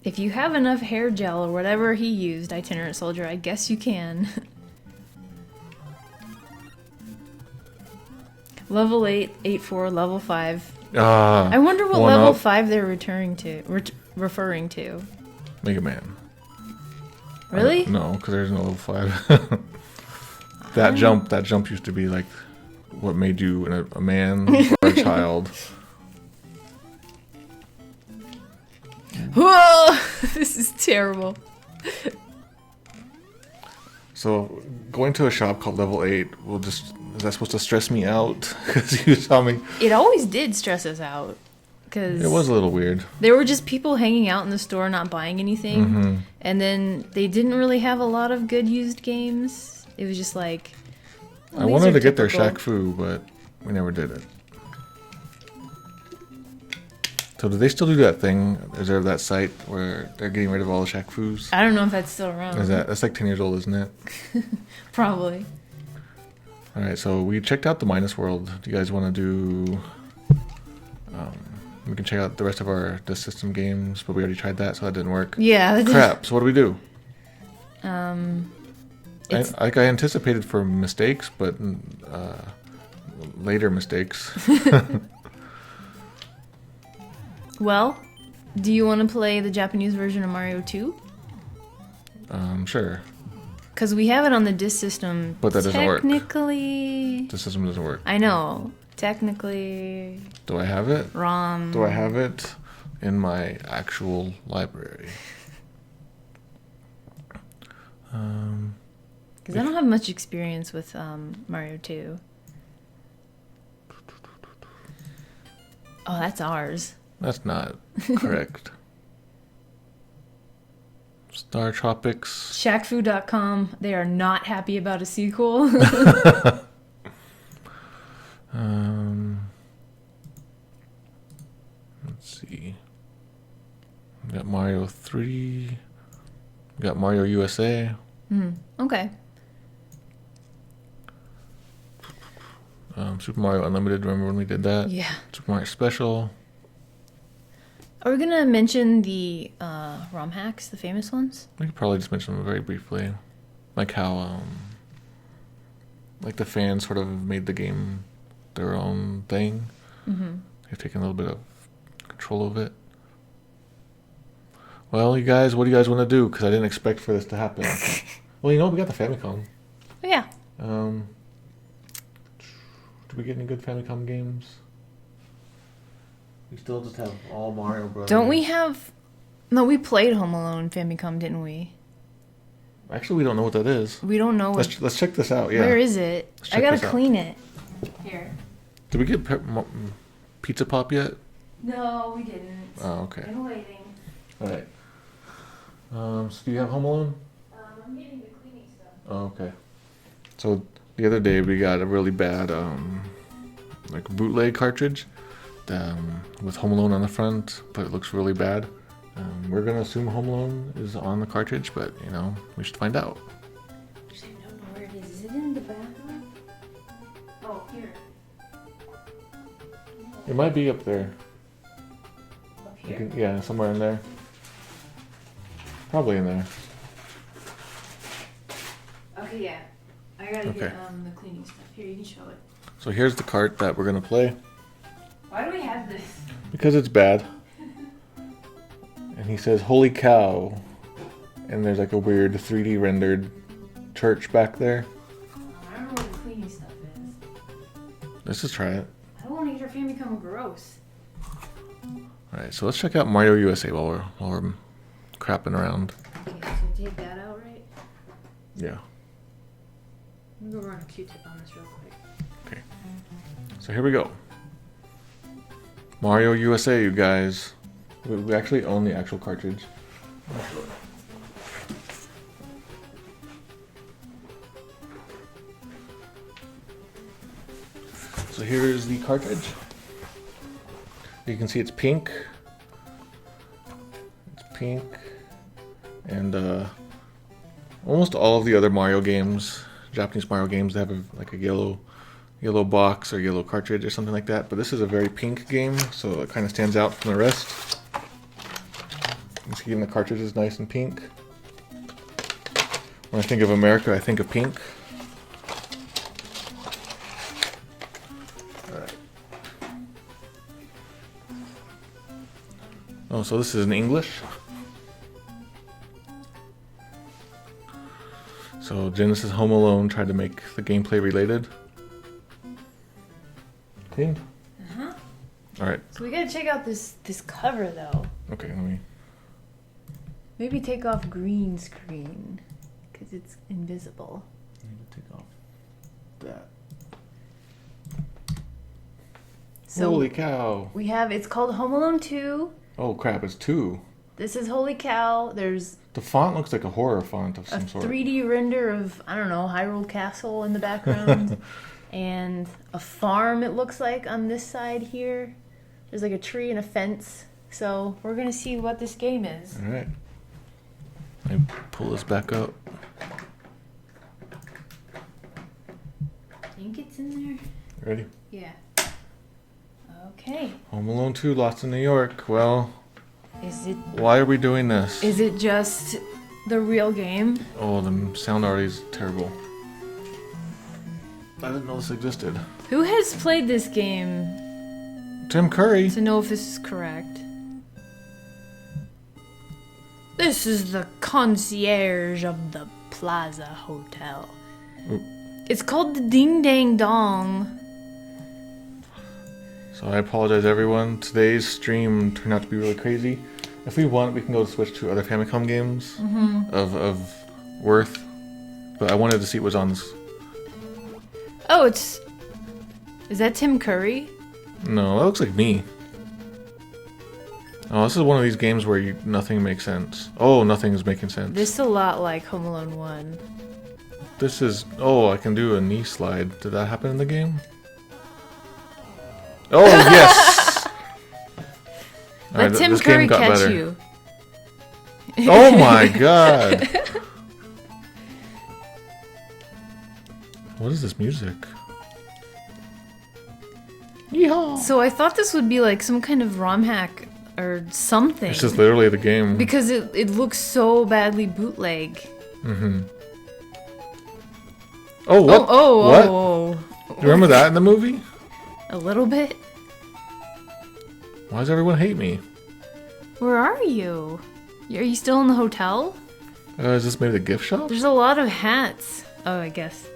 If you have enough hair gel or whatever he used, Itinerant Soldier, I guess you can. Level 8, 8-4, level 5. I wonder what level 5 they're referring to. Mega Man. Really? No, because there's no level 5. That jump used to be like what made you a man or a child. Whoa! This is terrible. So going to a shop called Level 8 is that supposed to stress me out? Because you saw me. It always did stress us out. Cause It was a little weird. there were just people hanging out in the store not buying anything. And then they didn't really have a lot of good used games. It was just like... I wanted to get their Shaq Fu, but we never did it. So do they still do that thing? Is there that site where they're getting rid of all the Shaq Fus? I don't know if that's still around. That's like 10 years old, isn't it? Probably. All right, so we checked out the Minus World. Do you guys want to do... we can check out the rest of our Disk System games, but we already tried that, so that didn't work. Yeah. Crap, so what do we do? It's... I anticipated for mistakes, but later mistakes. Well, do you want to play the Japanese version of Mario 2? Sure. Because we have it on the Disk System. But that doesn't work. Technically... The system doesn't work. I know. Technically... Do I have it? ROM. Do I have it in my actual library? Because I don't have much experience with Mario 2. Oh, that's ours. That's not correct. Star Tropics. Shaqfu.com, they are not happy about a sequel. Let's see. We got Mario 3. We got Mario USA. Okay. Super Mario Unlimited. Remember when we did that? Yeah. Super Mario Special. Are we going to mention the ROM hacks, the famous ones? We could probably just mention them very briefly. Like how, like the fans sort of made the game their own thing. They've taken a little bit of control of it. Well, you guys, what do you guys want to do? Because I didn't expect for this to happen. Well, you know, we got the Famicom. Oh, yeah. Did we get any good Famicom games? We still just have all Mario Brothers. Don't we have... No, we played Home Alone Famicom, didn't we? Actually, we don't know what that is. We don't know what... Let's check this out, yeah. Where is it? I gotta clean it. Here. Did we get Pizza Pop yet? No, we didn't. Oh, okay. I'm waiting. Alright. So do you have Home Alone? I'm getting the cleaning stuff. Oh, okay. So the other day we got a really bad like bootleg cartridge with Home Alone on the front, but it looks really bad. We're gonna assume Home Alone is on the cartridge, but you know, we should find out. I don't know where it is. Is it in the bathroom? Oh, here. It might be up there. Up here? Yeah, somewhere in there. Probably in there. Okay, yeah. I gotta Okay. get the cleaning stuff. Here, you can show it. So here's the cart that we're gonna play. Why do we have this? Because it's bad. And he says, "Holy cow!" And there's like a weird 3D rendered church back there. I don't know where the cleaning stuff is. Let's just try it. I don't want to get our Famicom gross. All right, so let's check out Mario USA while we're crapping around. Okay, so take that out, right? Yeah. I'm gonna run a Q-tip on this real quick. Okay. So here we go. Mario USA, you guys. We actually own the actual cartridge. So here's the cartridge. You can see it's pink. It's pink. And almost all of the other Mario games, Japanese Mario games, they have like a yellow box or yellow cartridge or something like that. But this is a very pink game, so it kind of stands out from the rest. You can see even the cartridge is nice and pink. When I think of America, I think of pink. Alright. Oh, so this is in English. So Genesis Home Alone tried to make the gameplay related. Clean? Uh-huh. Alright. So we gotta check out this cover though. Okay, let me... Maybe take off green screen, because it's invisible. I need to take off that. So Holy cow. we have, it's called Home Alone 2. Oh crap, it's 2. This is Holy Cow. There's The font looks like a horror font of a some sort. 3D render of, I don't know, Hyrule Castle in the background. And a farm, it looks like, on this side here. There's like a tree and a fence. So we're going to see what this game is. Alright. Let me pull this back up. I think it's in there. Ready? Yeah. Okay. Home Alone 2, Lost in New York. Well, Is it why are we doing this? is it just the real game? Oh, the sound already is terrible. I didn't know this existed. Who has played this game Tim Curry. to know if this is correct? This is the concierge of the Plaza Hotel. Oop. It's called the Ding Dang Dong. So I apologize, everyone. Today's stream turned out to be really crazy. If we want, we can go switch to other Famicom games of worth. But I wanted to see what was on this. Oh, it's... Is that Tim Curry? No, that looks like me. Oh, this is one of these games where nothing makes sense. Oh, nothing is making sense. This is a lot like Home Alone 1. This is... Oh, I can do a knee slide. Did that happen in the game? Oh, yes! Let Alright, Tim this Curry game got catch better. you. Oh my god! What is this music? Yeehaw! So I thought this would be like some kind of ROM hack or something. It's just literally the game. Because it looks so badly bootleg. Mm-hmm. Oh, what? Oh, what? oh. Do you remember that in the movie? A little bit? Why does everyone hate me? Where are you? Are you still in the hotel? Is this maybe the gift shop? There's a lot of hats. Oh, I guess.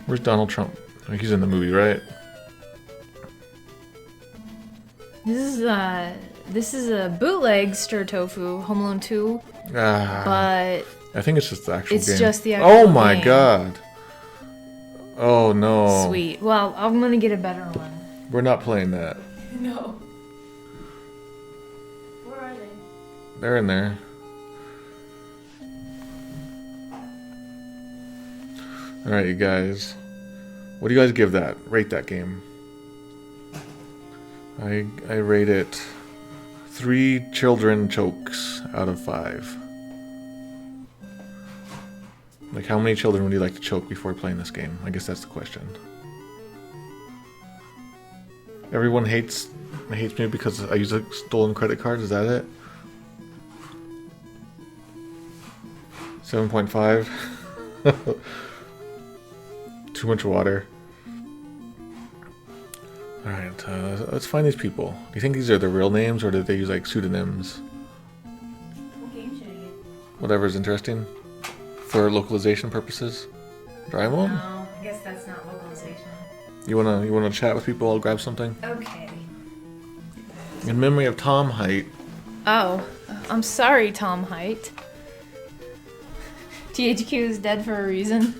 Where's Donald Trump? Oh, he's in the movie, right? This is a bootleg Stir Tofu, Home Alone 2, Ah, but I think it's just the actual it's game. just the actual Oh my game. god. Oh no. Sweet. Well, I'm gonna get a better one. We're not playing that. No. Where are they? They're in there. Alright, you guys. What do you guys give that? Rate that game. I rate it 3 children chokes out of 5. Like, how many children would you like to choke before playing this game? I guess that's the question. Everyone hates me because I use a stolen credit card. Is that it? 7.5. Too much water. Alright, let's find these people. Do you think these are their real names, or did they use like pseudonyms? What game should I get? Whatever's interesting. For localization purposes. Doraemon? No, I guess that's not localization. You wanna chat with people? I'll grab something. Okay. In memory of Tom Height. Oh, I'm sorry, Tom Height. THQ is dead for a reason.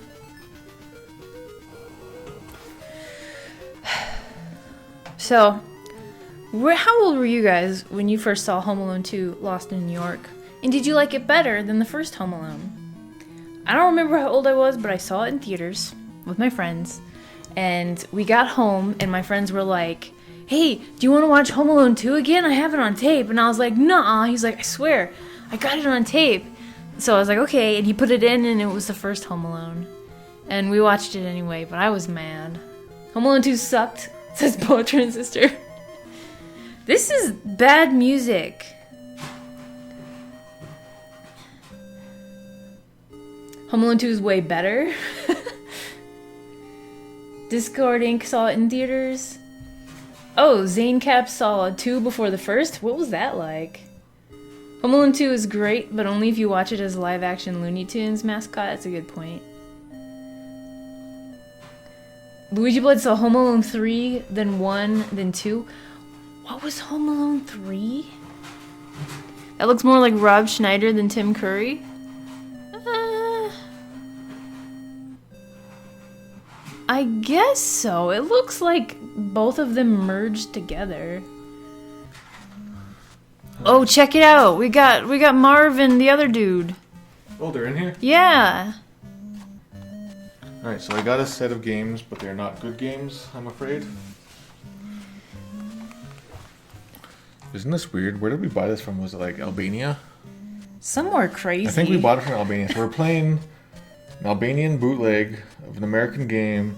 So, how old were you guys when you first saw Home Alone 2 Lost in New York? And did you like it better than the first Home Alone? I don't remember how old I was, but I saw it in theaters with my friends. And we got home, and my friends were like, hey, do you want to watch Home Alone 2 again? I have it on tape. And I was like, nuh-uh. He's like, I swear, I got it on tape. So I was like, okay. And he put it in, and it was the first Home Alone. And we watched it anyway, but I was mad. Home Alone 2 sucked, says Poet Transistor. This is bad music. Home Alone 2 is way better. Discord Inc. saw it in theaters. Oh, Zane Cap saw 2 before the first? What was that like? Home Alone 2 is great, but only if you watch it as a live-action Looney Tunes mascot. That's a good point. Luigi Blood saw Home Alone 3, then 1, then 2. What was Home Alone 3? That looks more like Rob Schneider than Tim Curry. I guess so. It looks like both of them merged together. Oh, check it out. We got Marvin, the other dude. Oh, they're in here? Yeah. Alright, so I got a set of games, but they're not good games, I'm afraid. Isn't this weird? Where did we buy this from? Was it like Albania? Somewhere crazy. I think we bought it from Albania. So we're playing an Albanian bootleg of an American game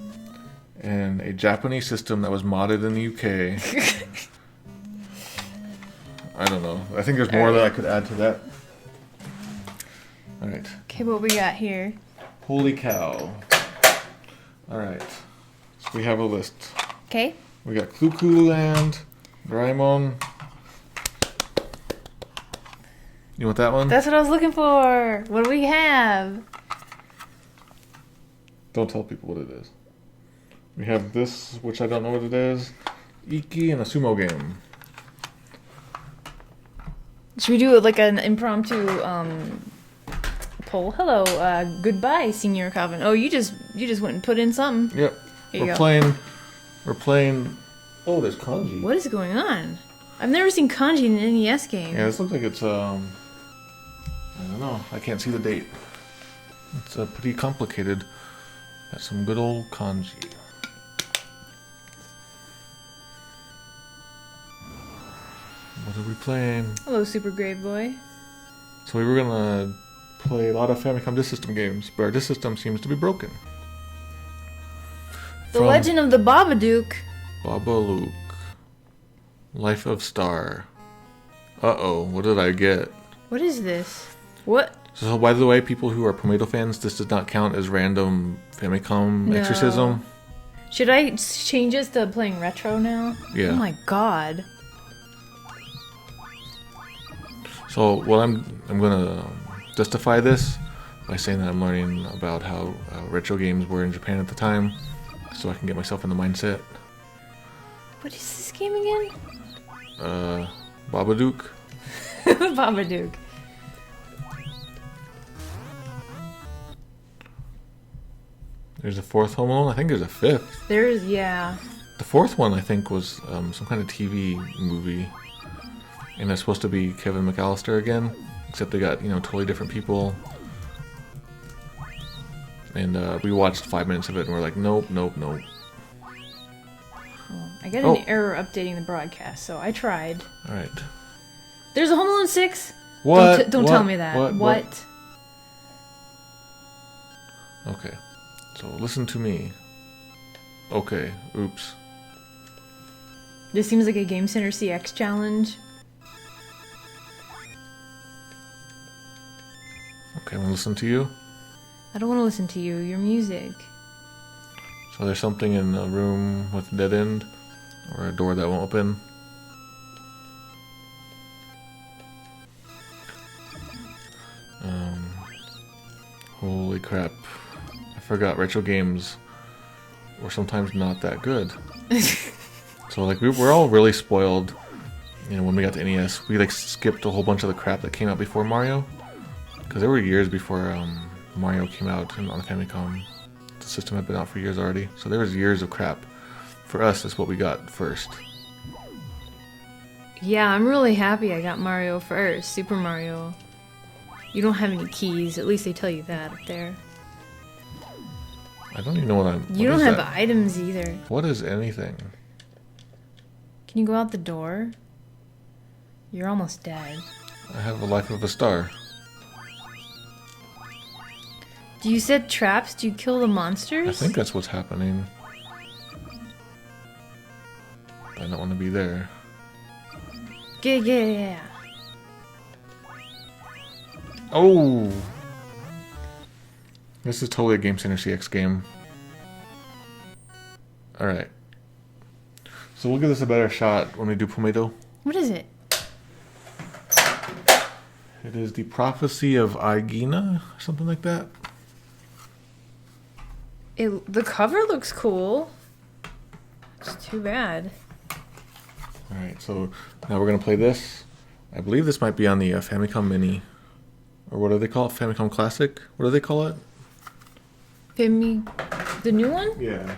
and a Japanese system that was modded in the UK. I don't know. I think there's more that I could add to that. Alright. Okay, what we got here? Holy cow. Alright. So we have a list. Okay. We got Clue Clue Land, Doraemon. You want that one? That's what I was looking for. What do we have? Don't tell people what it is. We have this, which I don't know what it is. Iki and a sumo game. Should we do like an impromptu poll? Hello, goodbye, Senior Calvin. Oh, you just went and put in something. Yep. We're playing. Oh, there's kanji. What is going on? I've never seen kanji in an NES game. Yeah, this looks like it's I don't know. I can't see the date. It's pretty complicated. Got some good old kanji. What are we playing? Hello, Super Grave Boy. So we were gonna play a lot of Famicom Disk System games, but our disk system seems to be broken. The Legend of the Babadook. Babadook. Life of Star. Uh-oh, what did I get? What is this? What? So by the way, people who are Prometo fans, this does not count as random Famicom exorcism. Should I change this to playing retro now? Yeah. Oh my god. So what I'm gonna justify this by saying that I'm learning about how retro games were in Japan at the time, so I can get myself in the mindset. What is this game again? Babadook. Babadook. There's a fourth Home Alone. I think there's a fifth. Yeah. The fourth one I think was some kind of TV movie, and it's supposed to be Kevin McAllister again, except they got totally different people. And we watched 5 minutes of it, and we're like, nope. Well, I got an error updating the broadcast, so I tried. All right. There's a Home Alone 6. What? Don't tell me that. What? Okay. So listen to me. Okay. Oops. This seems like a Game Center CX challenge. Okay, I'm gonna listen to you. I don't want to listen to you. Your music. So there's something in a room with a dead end, or a door that won't open. Holy crap. I forgot retro games were sometimes not that good. So like we're all really spoiled. When we got to NES, we like skipped a whole bunch of the crap that came out before Mario. Because there were years before Mario came out on the Famicom. The system had been out for years already, so there was years of crap. For us, that's what we got first. Yeah, I'm really happy I got Mario first. Super Mario. You don't have any keys. At least they tell you that up there. I don't even know what I'm... You don't have items either. What is anything? Can you go out the door? You're almost dead. I have a life of a star. Do you set traps? Do you kill the monsters? I think that's what's happening. I don't want to be there. Yeah. Oh! This is totally a Game Center CX game. Alright. So we'll give this a better shot when we do Pomato. What is it? It is the Prophecy of Aegina, or something like that. The cover looks cool. It's too bad. Alright, so now we're going to play this. I believe this might be on the Famicom Mini. Or what do they call it? Famicom Classic? What do they call it? The new one? Yeah.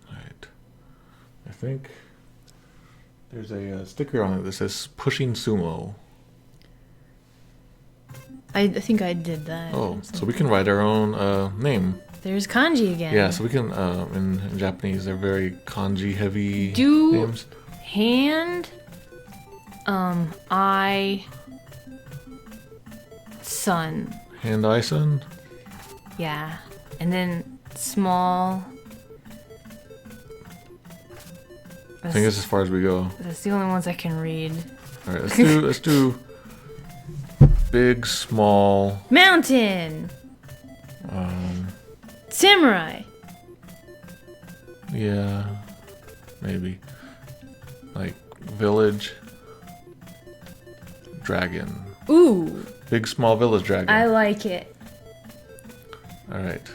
Alright. I think there's a sticker on it that says Pushing Sumo. I think I did that. Oh, so we can write our own name. There's kanji again. Yeah, so we can, in Japanese, they're very kanji heavy names. Hand, eye, sun. Hand, eye, sun? Yeah. And then small. I think that's as far as we go. That's the only ones I can read. Alright, let's do big, small. Mountain! Samurai! Yeah, maybe. Like, village. Dragon. Ooh! Big, small village dragon. I like it. Alright.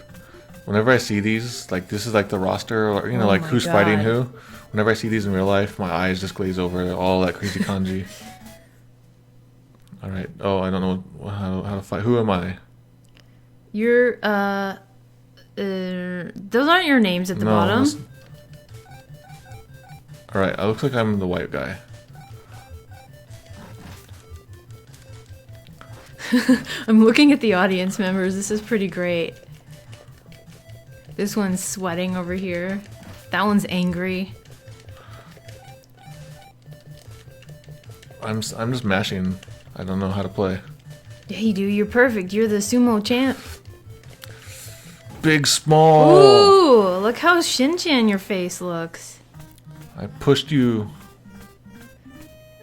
Whenever I see these, like, this is like the roster, or, you know, Oh like, my who's God. fighting who. Whenever I see these in real life, my eyes just glaze over all that crazy kanji. Alright. Oh, I don't know how to fight. Who am I? You're, those aren't your names at the bottom. Alright, it looks like I'm the white guy. I'm looking at the audience members. This is pretty great. This one's sweating over here. That one's angry. I'm just mashing. I don't know how to play. Yeah, you do. You're perfect. You're the sumo champ. Big, small. Ooh, look how Shinchan your face looks. I pushed you.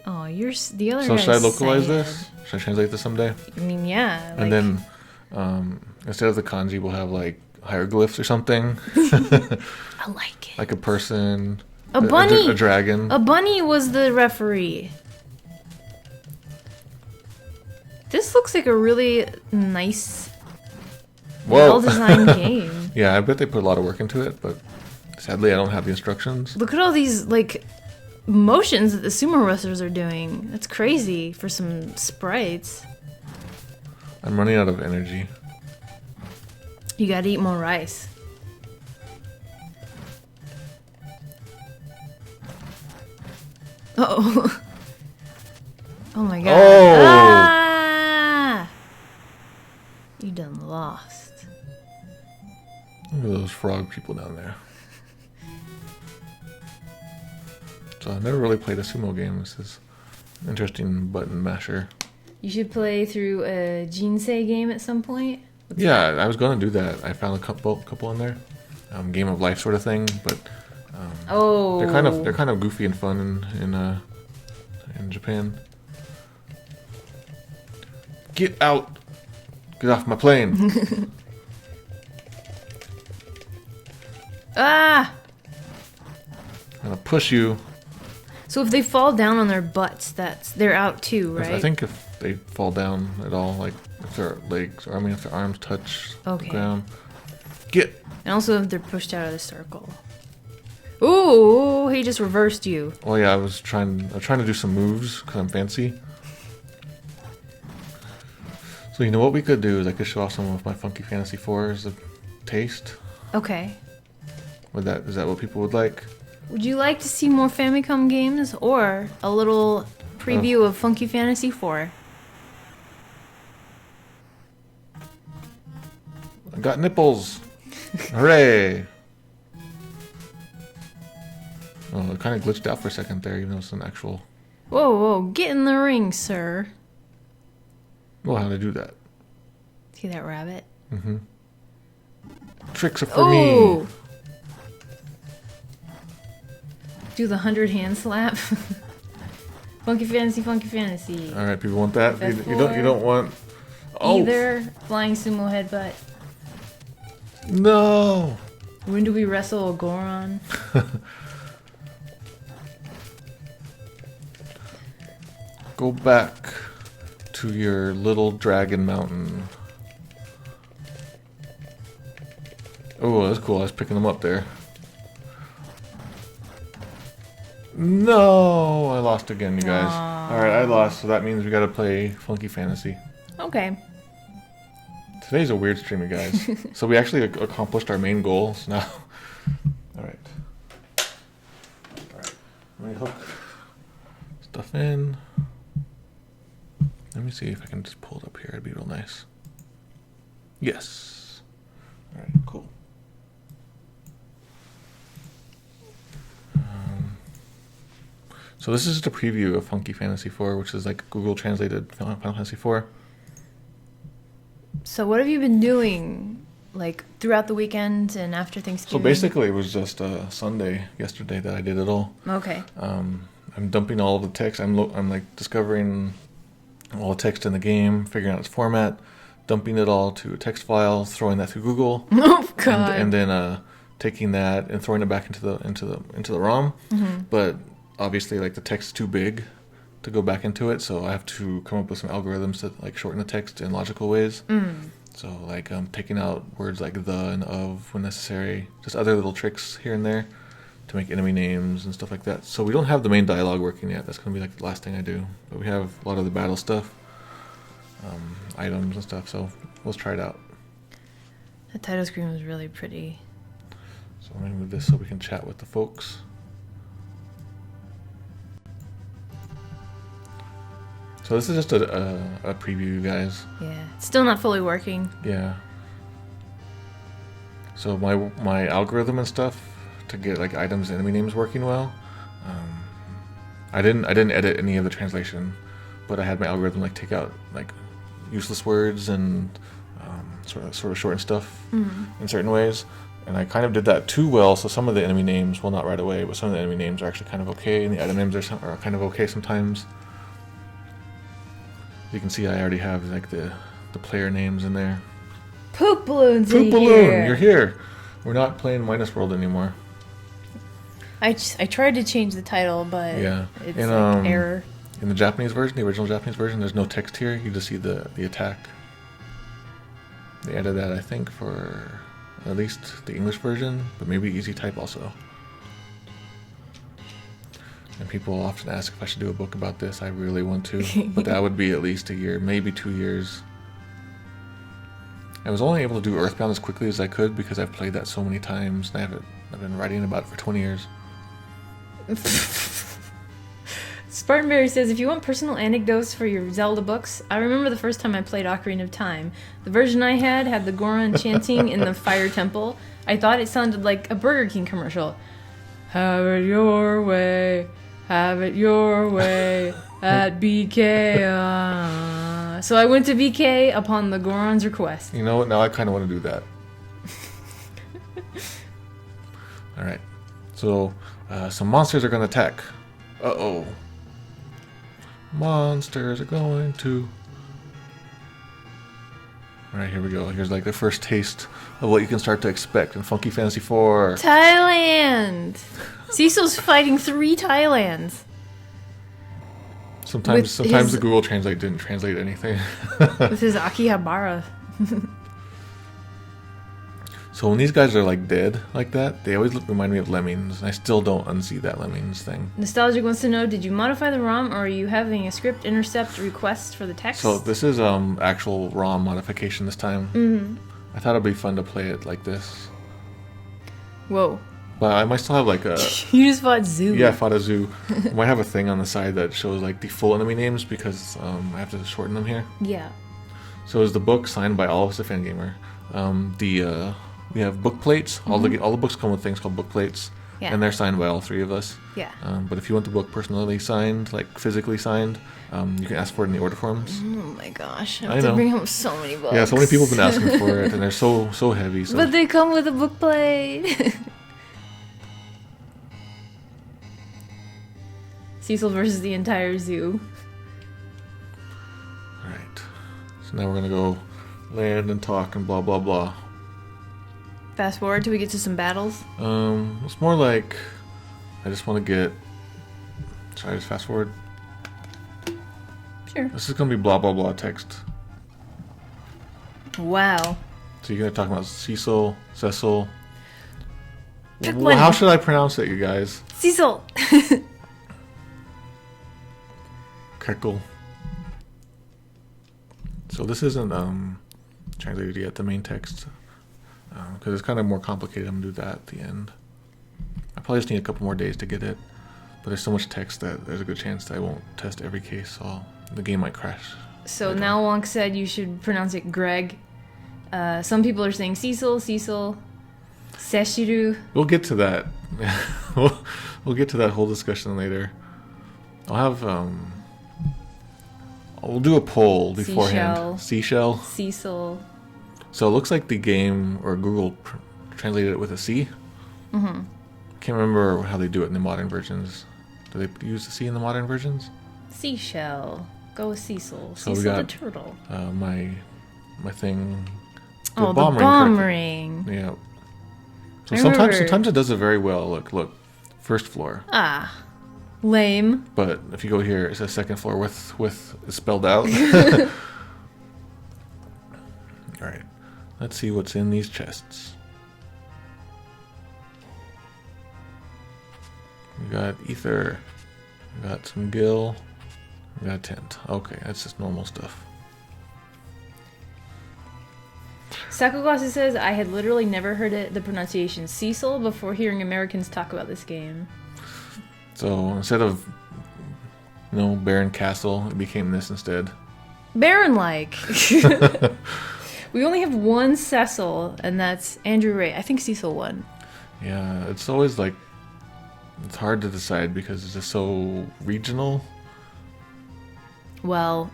Oh, the other So guy's should I localize sad. this? Should I translate this someday? I mean, yeah. And then instead of the kanji, we'll have like hieroglyphs or something. I like it. Like a person. A bunny. A dragon. A bunny was the referee. This looks like a really nice, well-designed game. Yeah, I bet they put a lot of work into it, but sadly I don't have the instructions. Look at all these, like, motions that the sumo wrestlers are doing. That's crazy for some sprites. I'm running out of energy. You gotta eat more rice. Uh-oh. Oh my god. Oh! Ah! You done lost. Look at those frog people down there. So I've never really played a sumo game. This is an interesting button masher. You should play through a Jinsei game at some point. Yeah, I was gonna do that. I found a couple in there, Game of Life sort of thing. But Oh. they're kind of goofy and fun in Japan. Get out! Get off my plane! Ah! I'm gonna push you. So if they fall down on their butts, they're out too, right? I think if they fall down at all, like if their legs, or I mean if their arms touch Okay. the ground. Get! And also if they're pushed out of the circle. Ooh, he just reversed you. Oh yeah, I was trying to do some moves because I'm fancy. So you know what we could do is I could show off some of my Funky Fantasy 4 as a taste. Okay. Is that what people would like? Would you like to see more Famicom games or a little preview of Funky Fantasy 4? I got nipples! Hooray! Oh, it kind of glitched out for a second there, even though it's an actual... Whoa, whoa, get in the ring, sir. Well, how to do that? See that rabbit? Mm-hmm. Tricks are for me! Do the 100 hand slap. Funky Fantasy, Funky Fantasy. All right, people want that. You don't want. Oh. Either flying sumo headbutt. No. When do we wrestle a Goron? Go back to your little dragon mountain. Oh, that's cool. I was picking them up there. No, I lost again, you guys. Alright, I lost, so that means we gotta play Funky Fantasy. Okay. Today's a weird stream, you guys. So we actually accomplished our main goal, so now... Alright. Alright, let me hook stuff in. Let me see if I can just pull it up here, it'd be real nice. Yes. Alright, cool. So this is just a preview of Funky Fantasy 4, which is like Google translated Final Fantasy 4. So what have you been doing, like, throughout the weekend and after Thanksgiving? So basically it was just Sunday, yesterday, that I did it all. Okay. I'm dumping all of the text. I'm like discovering all the text in the game, figuring out its format, dumping it all to a text file, throwing that through Google. Oh God. And then taking that and throwing it back into the ROM. Mm-hmm. But obviously, like, the text is too big to go back into it, so I have to come up with some algorithms to like shorten the text in logical ways. So like taking out words like the and of when necessary, just other little tricks here and there to make enemy names and stuff like that. So we don't have the main dialogue working yet. That's gonna be like the last thing I do. But we have a lot of the battle stuff, items and stuff. So let's try it out. The title screen was really pretty. So let me move this so we can chat with the folks. So this is just a preview, guys. Yeah, it's still not fully working. Yeah. So my algorithm and stuff to get like items and enemy names working well. I didn't edit any of the translation, but I had my algorithm like take out like useless words and sort of shorten stuff in certain ways. And I kind of did that too well, so some of the enemy names, well, not right away, but some of the enemy names are actually kind of okay, and the item names are kind of okay sometimes. You can see I already have like the player names in there. Poop balloons. Poop balloon, you're here. We're not playing Minus World anymore. I tried to change the title, but yeah, it's like error. In the Japanese version, the original Japanese version, there's no text here. You just see the attack. They added that, I think, for at least the English version, but maybe easy type also. And people often ask if I should do a book about this. I really want to, but that would be at least a year, maybe 2 years. I was only able to do Earthbound as quickly as I could because I've played that so many times, and I've been writing about it for 20 years. Spartanberry says, if you want personal anecdotes for your Zelda books, I remember the first time I played Ocarina of Time. The version I had the Goron chanting in the Fire Temple. I thought it sounded like a Burger King commercial. Have it your way. Have it your way at BK. So I went to BK upon the Goron's request. You know what? Now I kind of want to do that. Alright. So, some monsters are going to attack. Uh-oh. Monsters are going to... Alright, here we go. Here's like the first taste of what you can start to expect in Funky Fantasy 4. Thailand! Cecil's fighting 3 Thailands. Sometimes the Google Translate didn't translate anything. With his Akihabara. So when these guys are like dead like that, they always remind me of Lemmings. And I still don't unsee that Lemmings thing. Nostalgic wants to know, did you modify the ROM or are you having a script intercept request for the text? So this is actual ROM modification this time. Mm-hmm. I thought it'd be fun to play it like this. Whoa. But I might still have like a... You just fought Zoo. Yeah, I fought a zoo. I might have a thing on the side that shows like the full enemy names because I have to shorten them here. Yeah. So is the book signed by all of us at Fangamer. We have book plates. All the books come with things called book plates. Yeah. And they're signed by all three of us. Yeah. But if you want the book personally signed, like physically signed, you can ask for it in the order forms. Oh my gosh. I I have to know. bring home so many books. Yeah, so many people have been asking for it, and they're so heavy. So. But they come with a book plate. Cecil versus the entire zoo. Alright. So now we're gonna go land and talk and blah blah blah. Fast forward till we get to some battles. It's more like I just want to get. Should I just fast forward? Sure. This is gonna be blah blah blah text. Wow. So you're gonna talk about Cecil. Pick Well, one. how should I pronounce it, you guys? Cecil. Keckle. So this isn't translated yet, the main text, because it's kind of more complicated. I'm gonna do that at the end. I probably just need a couple more days to get it, but there's so much text that there's a good chance that I won't test every case, so the game might crash. So now Wonk said you should pronounce it Greg. Some people are saying Cecil, Seshiru. We'll get to that. we'll get to that whole discussion later. I'll have we'll do a poll beforehand. Seashell. Cecil. So it looks like the game or Google translated it with a C. Mm-hmm. Can't remember how they do it in the modern versions. Do they use the C in the modern versions? Seashell. Go with Cecil. So we Cecil the got, turtle. My thing. The bomb bomb ring. ring. Yeah. So I sometimes remember. it does it very well. Look. First floor. Ah. Lame. But if you go here, it says second floor with it's spelled out. All right. Let's see what's in these chests. We got ether. We got some gill. We got tent. Okay, that's just normal stuff. Sakugasa says, I had literally never heard the pronunciation Cecil before hearing Americans talk about this game. So instead of Baron Castle, it became this instead. Baron-like. We only have one Cecil, and that's Andrew Ray. I think Cecil won. Yeah, it's always like it's hard to decide because it's just so regional. Well,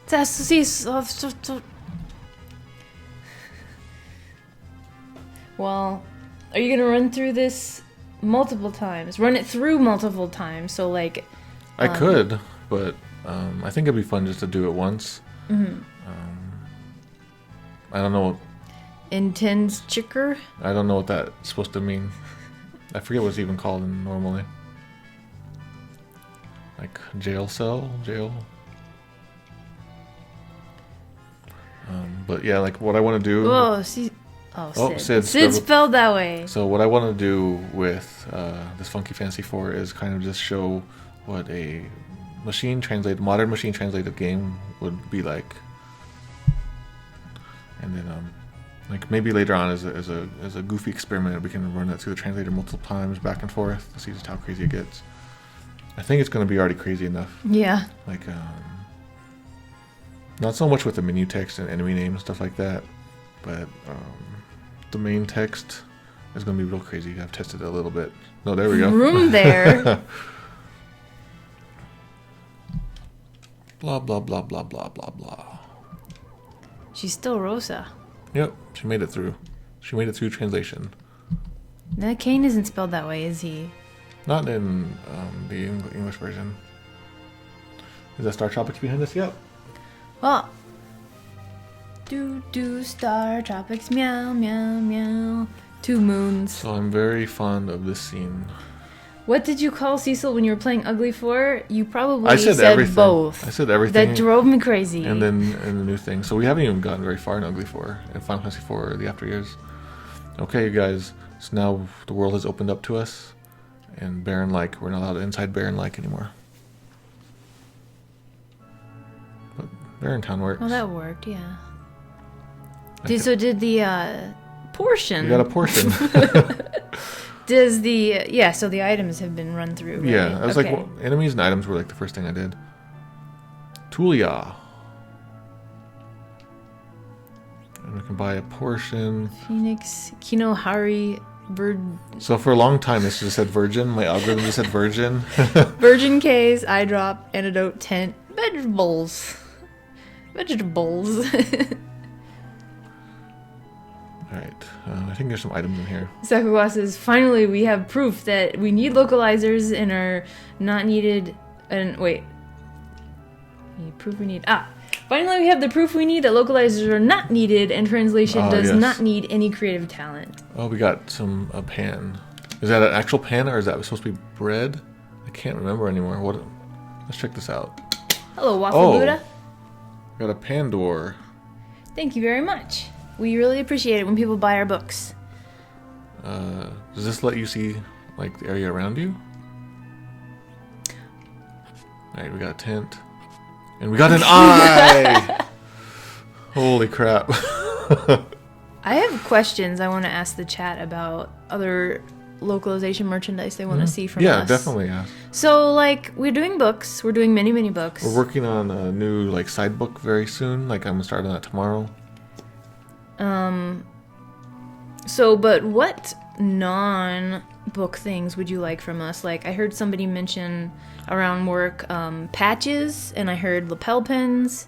Cecil. Well, are you gonna run through this multiple times? Run it through multiple times. So like, I could, but I think it'd be fun just to do it once. Mm-hmm. I don't know. Intends chicker. I don't know what that's supposed to mean. I forget what it's even called normally. Like jail cell, jail. But yeah, like what I want to do. Oh, see. Oh, Sid. Sid. Sid spelled that way. So what I want to do with this Funky Fantasy 4 is kind of just show what a modern machine translated game would be like. And then, like maybe later on as a goofy experiment, we can run that through the translator multiple times, back and forth, to see just how crazy it gets. I think it's going to be already crazy enough. Yeah. Like, not so much with the menu text and enemy names and stuff like that, but the main text is going to be real crazy. I've tested it a little bit. No, there we go. Room there. Blah blah blah blah blah blah blah. She's still Rosa. Yep, she made it through. She made it through translation. That Kane isn't spelled that way, is he? Not in the English version. Is that Star Tropics behind us? Yep. Well. Star Tropics, meow, meow, meow. 2 moons. So I'm very fond of this scene. What did you call Cecil when you were playing Ugly 4? You probably I said everything. both. I said everything. That drove me crazy. And then in the new thing. So we haven't even gotten very far in Ugly 4 and Final Fantasy 4 or the after years. Okay, you guys. So now the world has opened up to us. And Baron Like, we're not allowed inside Baron Like anymore. But Baron Town works. Well, that worked, yeah. So did the portion. You got a portion. Does the so the items have been run through, right? Yeah, I was like, well, enemies and items were like the first thing I did. Tulia. And we can buy a portion. Phoenix, Kinohari, Bird. So for a long time, this just said virgin. My algorithm just said virgin. Virgin case, eye drop, antidote, tent, vegetables. Vegetables. Alright, I think there's some items in here. Sakuwa says, finally we have proof that we need localizers and are not needed. And wait. Proof we need. Finally we have the proof we need that localizers are not needed and translation does not need any creative talent. Oh, we got some a pan. Is that an actual pan or is that supposed to be bread? I can't remember anymore. What? Let's check this out. Hello, Waffle Buddha. Got a pan door. Thank you very much. We really appreciate it when people buy our books. Does this let you see like the area around you? Alright, we got a tent. And we got an eye! Holy crap. I have questions I want to ask the chat about other localization merchandise they want to see from us. Yeah, definitely. Yeah. So, like, we're doing books. We're doing many, many books. We're working on a new like side book very soon. Like I'm starting that tomorrow. So, but what non-book things would you like from us? Like, I heard somebody mention around work patches, and I heard lapel pins.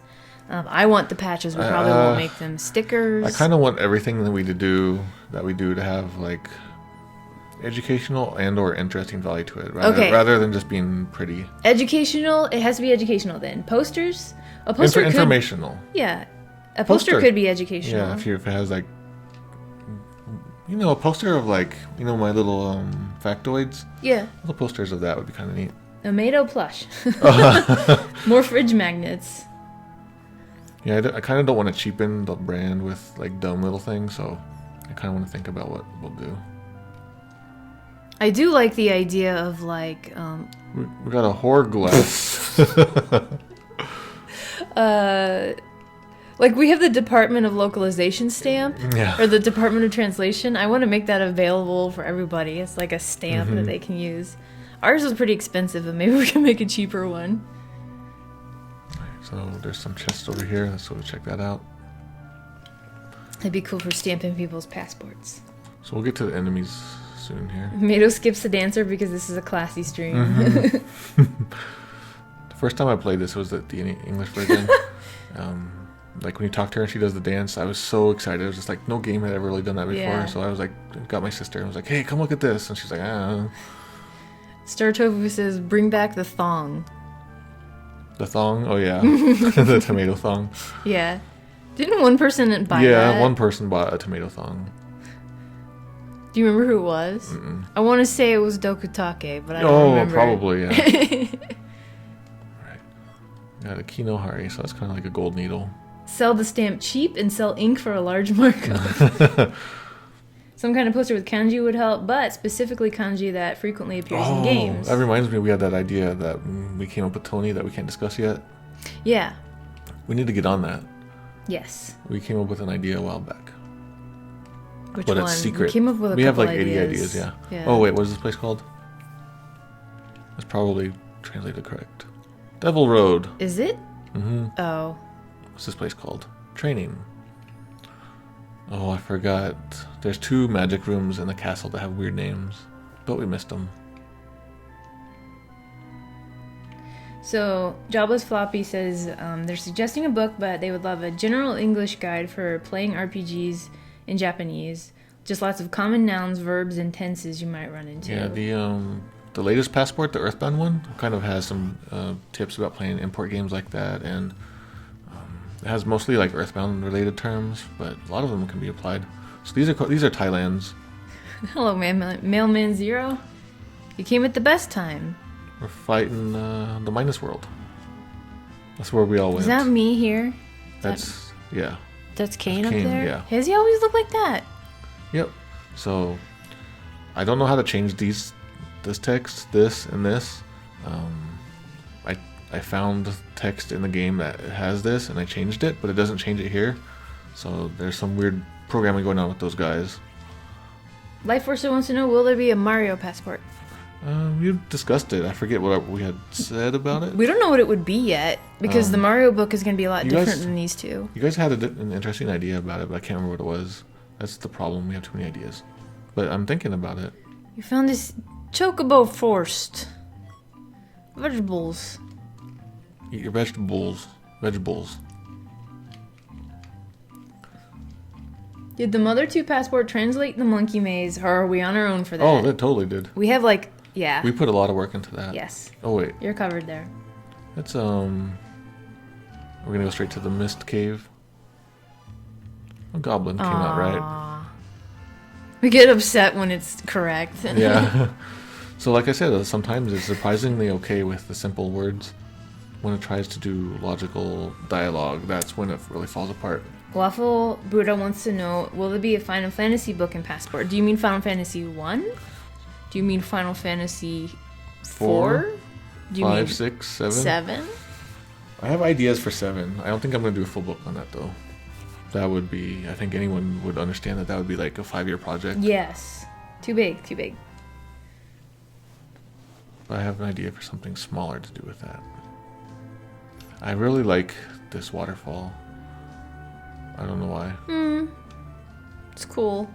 I want the patches. We probably won't make them stickers. I kind of want everything that we do to have like educational and or interesting value to it, rather than just being pretty. Educational. It has to be educational then. Posters. A poster informational. Yeah. A poster could be educational. Yeah, if it has like, a poster of like, my little factoids. Yeah. Little posters of that would be kind of neat. A Mado plush. More fridge magnets. Yeah, I kind of don't want to cheapen the brand with like dumb little things, so I kind of want to think about what we'll do. I do like the idea of like. We got a whore glass. Like we have the Department of Localization stamp, yeah. Or the Department of Translation. I want to make that available for everybody. It's like a stamp that they can use. Ours is pretty expensive, but maybe we can make a cheaper one. So there's some chests over here. Let's sort of check that out. That'd be cool for stamping people's passports. So we'll get to the enemies soon here. Mado skips the dancer because this is a classy stream. The first time I played this was the English version. Like when you talk to her and she does the dance, I was so excited. I was just like, no game had ever really done that before. Yeah. So I was like, got my sister and was like, hey, come look at this. And she's like, ah. Star Tofu says, bring back the thong. The thong? Oh, yeah. The tomato thong. Yeah. Didn't one person buy that? Yeah, one person bought a tomato thong. Do you remember who it was? Mm-mm. I want to say it was Dokutake, but I don't remember. Oh, probably, yeah. Right. Got a Kinohari, so that's kind of like a gold needle. Sell the stamp cheap and sell ink for a large markup. Some kind of poster with kanji would help, but specifically kanji that frequently appears in games. That reminds me, we had that idea that we came up with Tony that we can't discuss yet. Yeah. We need to get on that. Yes. We came up with an idea a while back. Which but one? it's secret. We came up with a we have couple like 80 ideas, yeah. Oh, wait, what is this place called? It's probably translated correct. Devil Road. Is it? Mm-hmm. Oh. What's this place called? Training. Oh, I forgot. There's 2 magic rooms in the castle that have weird names, but we missed them. So, Jobless Floppy says they're suggesting a book, but they would love a general English guide for playing RPGs in Japanese. Just lots of common nouns, verbs, and tenses you might run into. Yeah, the latest Passport, the Earthbound one, kind of has some tips about playing import games like that, and it has mostly like Earthbound related terms, but a lot of them can be applied. So these are Thailand's. Hello, Mailman Zero. You came at the best time. We're fighting the minus world. That's where we all went. Is that me here? That's yeah. That's Kane That's up Kane, there? yeah. Has he always looked like that? Yep. So I don't know how to change this text, this, and this. I found text in the game that has this, and I changed it, but it doesn't change it here. So there's some weird programming going on with those guys. Lifeforcer wants to know, will there be a Mario passport? We discussed it. I forget what we had said about it. We don't know what it would be yet, because the Mario book is going to be a lot different than these two. You guys had an interesting idea about it, but I can't remember what it was. That's the problem. We have too many ideas. But I'm thinking about it. You found this chocobo forced. Vegetables. Eat your vegetables. Vegetables. Did the Mother 2 passport translate the monkey maze, or are we on our own for that? Oh, that totally did. We have yeah. We put a lot of work into that. Yes. Oh, wait. You're covered there. That's, we're gonna go straight to the Mist Cave. A goblin came out right. We get upset when it's correct. Yeah. So like I said, sometimes it's surprisingly okay with the simple words. When it tries to do logical dialogue, that's when it really falls apart. Waffle Buddha wants to know, will there be a Final Fantasy book in Passport? Do you mean Final Fantasy 1? Do you mean Final Fantasy 4? Do you 5, mean 6, 7? 7? I have ideas for 7. I don't think I'm going to do a full book on that, though. That would be... I think anyone would understand that would be like a 5-year project. Yes. Too big, too big. But I have an idea for something smaller to do with that. I really like this waterfall. I don't know why. It's cool.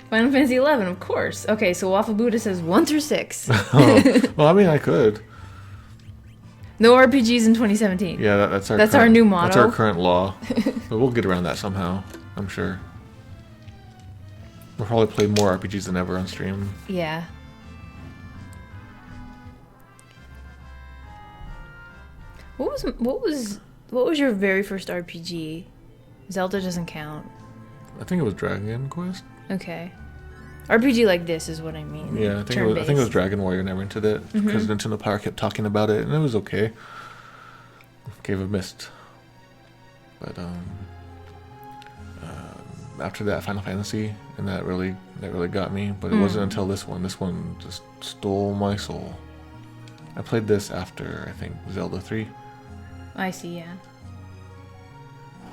Final Fantasy 11, of course. Okay, so Waffle Buddha says 1 through 6. Well, I mean, I could. No RPGs in 2017. Yeah, that's our new motto. That's our current law. But we'll get around that somehow, I'm sure. We'll probably play more RPGs than ever on stream. Yeah. What was your very first RPG? Zelda doesn't count. I think it was Dragon Quest. Okay. RPG like this is what I mean. Yeah, I think it was Dragon Warrior never entered it because Nintendo Power kept talking about it and it was okay. Gave a missed. But after that, Final Fantasy, and that really got me. But it wasn't until this one. This one just stole my soul. I played this after, I think, Zelda 3. I see, yeah.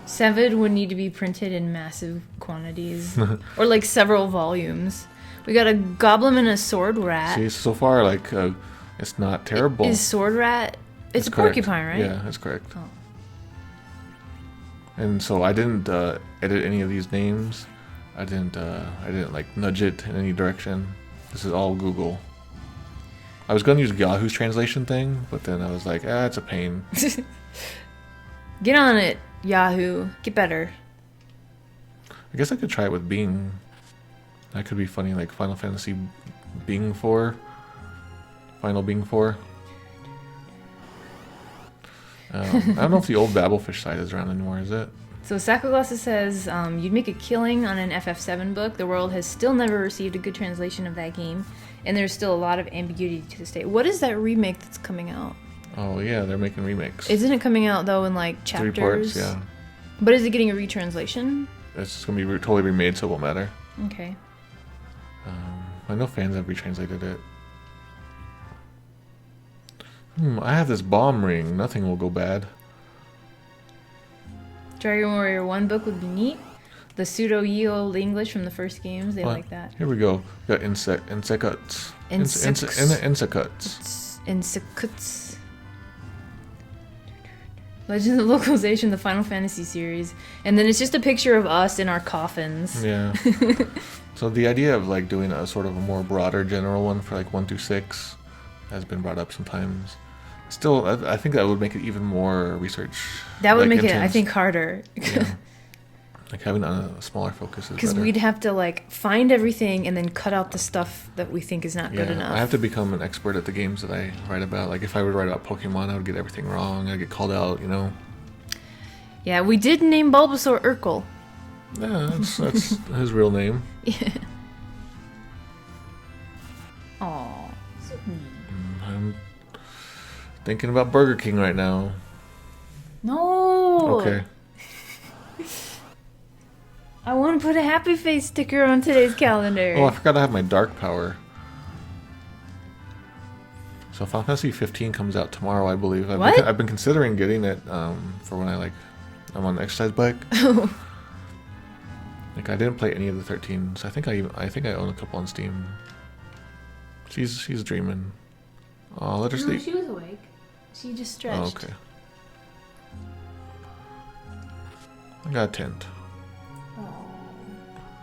7 would need to be printed in massive quantities. Or like several volumes. We got a goblin and a sword rat. See, so far, it's not terrible. Is sword rat... It's a correct. porcupine, right? Yeah, that's correct. Oh. And so I didn't edit any of these names. I didn't nudge it in any direction. This is all Google. I was going to use Yahoo's translation thing, but then I was like, it's a pain. Get on it, Yahoo. Get better. I guess I could try it with Bing. That could be funny, like Final Fantasy Bing 4. Final Bing 4. I don't know if the old Babelfish site is around anymore, is it? So Sakaglossa says, you'd make a killing on an FF7 book. The world has still never received a good translation of that game, and there's still a lot of ambiguity to this day. What is that remake that's coming out? Oh yeah, they're making remakes. Isn't it coming out though in like chapters? 3 parts, yeah. But is it getting a retranslation? It's just gonna be totally remade, so it won't matter. Okay. I know fans have retranslated it. I have this bomb ring. Nothing will go bad. Dragon Warrior 1 book would be neat. The pseudo-ye old English from the first games, they like that. Here we go. We got insects. Insects. Legends of Localization, the Final Fantasy series. And then it's just a picture of us in our coffins. Yeah. So the idea of like doing a sort of a more broader general one for like 1 through 6 has been brought up sometimes. Still, I think that would make it even more research. That would like, make intense. it, I think, harder. Yeah. Like having a smaller focus is Because better. we'd have to like find everything and then cut out the stuff that we think is not good enough. I have to become an expert at the games that I write about. Like if I would write about Pokemon, I would get everything wrong. I'd get called out, you know. Yeah, we did name Bulbasaur Urkel. Yeah, that's his real name. Yeah. Thinking about Burger King right now. No. Okay. I want to put a happy face sticker on today's calendar. Oh, I forgot I have my dark power. So Final Fantasy 15 comes out tomorrow, I believe. I've been considering getting it for when I'm on the exercise bike. Like I didn't play any of the 13s. I think I own a couple on Steam. She's dreaming. Oh, let her sleep. She was awake. She just stretched. Oh, okay. I got a tent.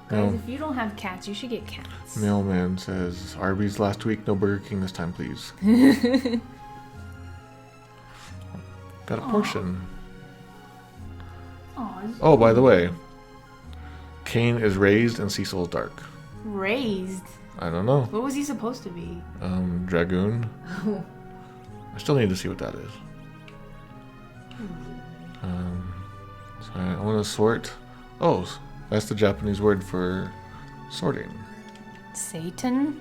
Guys, if you don't have cats, you should get cats. Mailman says, Arby's last week, no Burger King this time, please. Got a portion. Oh, by the way, Cain is raised and Cecil is dark. Raised? I don't know. What was he supposed to be? Dragoon. I still need to see what that is. So I want to sort. Oh, that's the Japanese word for sorting. Satan?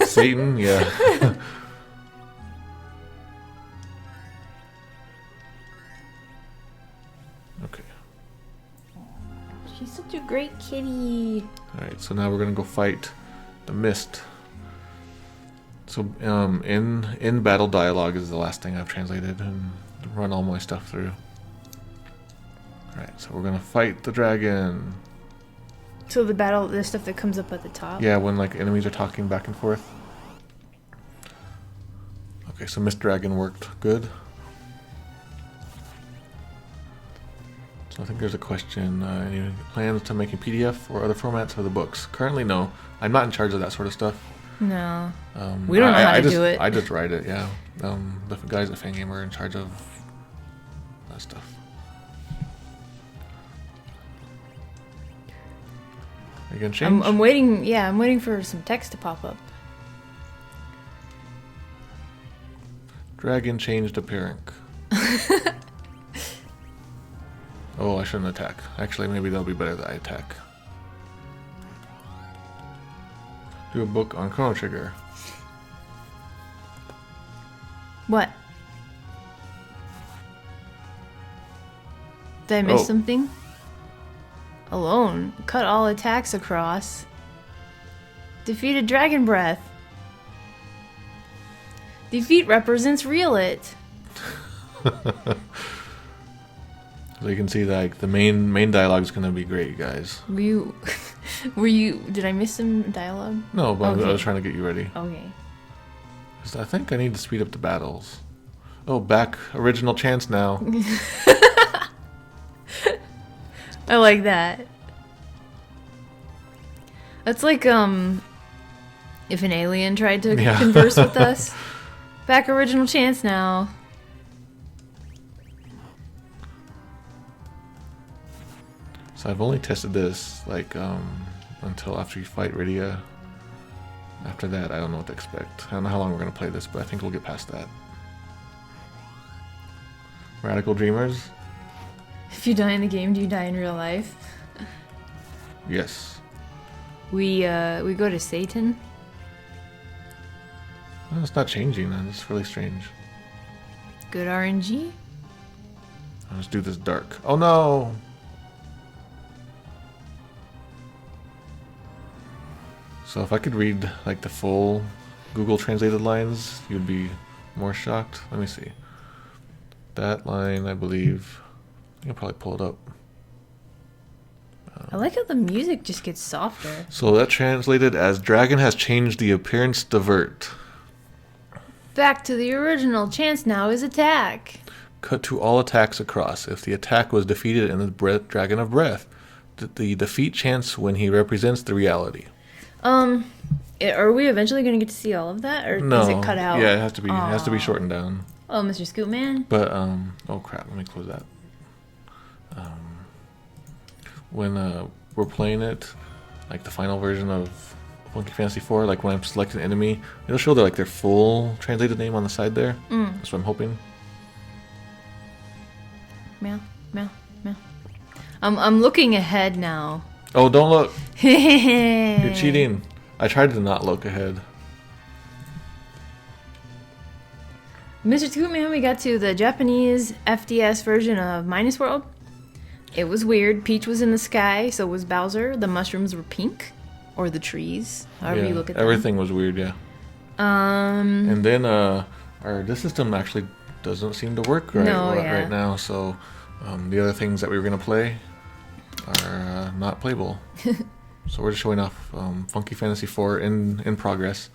Satan, yeah. Okay. She's such a great kitty. Alright, so now we're gonna go fight the Mist. So in battle dialogue is the last thing I've translated and run all my stuff through. Alright, so we're gonna fight the dragon. So the stuff that comes up at the top? Yeah, when like enemies are talking back and forth. Okay, so Mist Dragon worked good. So I think there's a question, any plans to making PDF or other formats for the books? Currently, no. I'm not in charge of that sort of stuff. No. We don't know how to do it. I just write it, yeah. The guys at Fangame are in charge of that stuff. Are you gonna change? I'm waiting. Yeah, I'm waiting for some text to pop up. Dragon changed appearance. Oh, I shouldn't attack. Actually, maybe that'll be better that I attack. Do a book on Chrono Trigger. What? Did I miss something? Alone. Cut all attacks across. Defeated Dragon Breath. Defeat represents reel it. So you can see that like, the main dialogue is gonna be great, guys. Were you? Did I miss some dialogue? No, but Okay. I was trying to get you ready. Okay. 'Cause I think I need to speed up the battles. Oh, back original chance now. I like that. That's like if an alien tried to converse with us. Back original chance now. So I've only tested this like until after you fight Rydia. After that, I don't know what to expect. I don't know how long we're gonna play this, but I think we'll get past that. Radical Dreamers? If you die in the game, do you die in real life? Yes. We go to Satan. Well, it's not changing. It's really strange. Good RNG. Let's do this dark. Oh no! So if I could read like the full Google translated lines, you'd be more shocked. Let me see. That line, I believe, I can probably pull it up. I like how the music just gets softer. So that translated as Dragon has changed the appearance divert. Back to the original. Chance now is attack. Cut to all attacks across. If the attack was defeated in the Dragon of Breath, the defeat chance when he represents the reality. Are we eventually going to get to see all of that, or No. is it cut out? Yeah, it has to be. It has to be shortened down. Oh, Mr. Scootman. But oh crap! Let me close that. When we're playing it, like the final version of Funky Fantasy 4, like when I'm selecting an enemy, it'll show their full translated name on the side there. That's what I'm hoping. Meow, meow, meow. I'm looking ahead now. Oh, don't look! You're cheating. I tried to not look ahead. Mr. Scootman, we got to the Japanese FDS version of Minus World. It was weird. Peach was in the sky, so was Bowser. The mushrooms were pink. Or the trees. However you look at them. Everything was weird, yeah. And then our disk system actually doesn't seem to work right now, so the other things that we were going to play are not playable. So we're just showing off Funky Fantasy 4 in progress.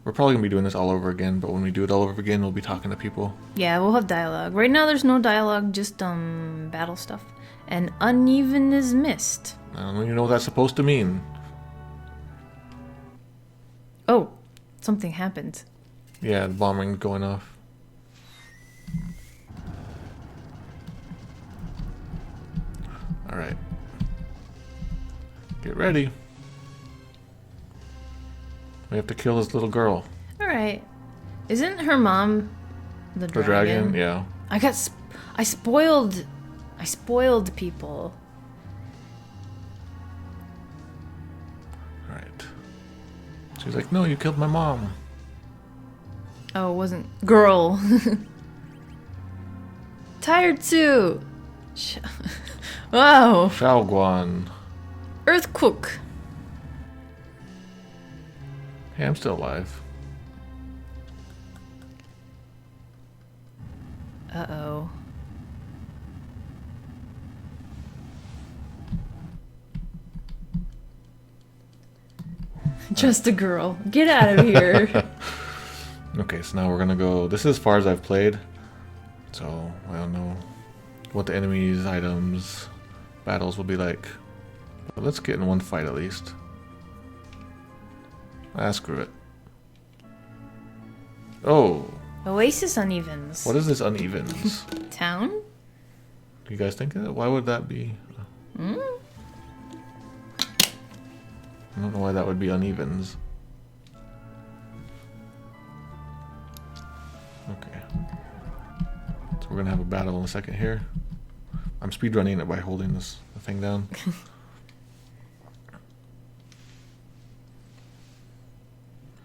We're probably going to be doing this all over again, but when we do it all over again, we'll be talking to people. Yeah, we'll have dialogue. Right now there's no dialogue, just battle stuff. And uneven is missed. I don't even know what that's supposed to mean. Oh, something happened. Yeah, the bomb ring's going off. Alright. Get ready. We have to kill this little girl. Alright. Isn't her mom the dragon? The dragon, yeah. I spoiled people. Alright. She's like, no, you killed my mom. Oh, it wasn't girl. Tired too. Wow. Shaoguan. Earthquake. Hey, I'm still alive. Uh-oh. Just a girl. Get out of here. Okay, so now we're gonna go. This is as far as I've played. So, I don't know what the enemies, items, battles will be like. But let's get in one fight at least. Ah, screw it. Oh. Oasis unevens. What is this unevens? Town? Do you guys think of it? Why would that be? Mm? I don't know why that would be unevens. Okay. So we're gonna have a battle in a second here. I'm speedrunning it by holding the thing down.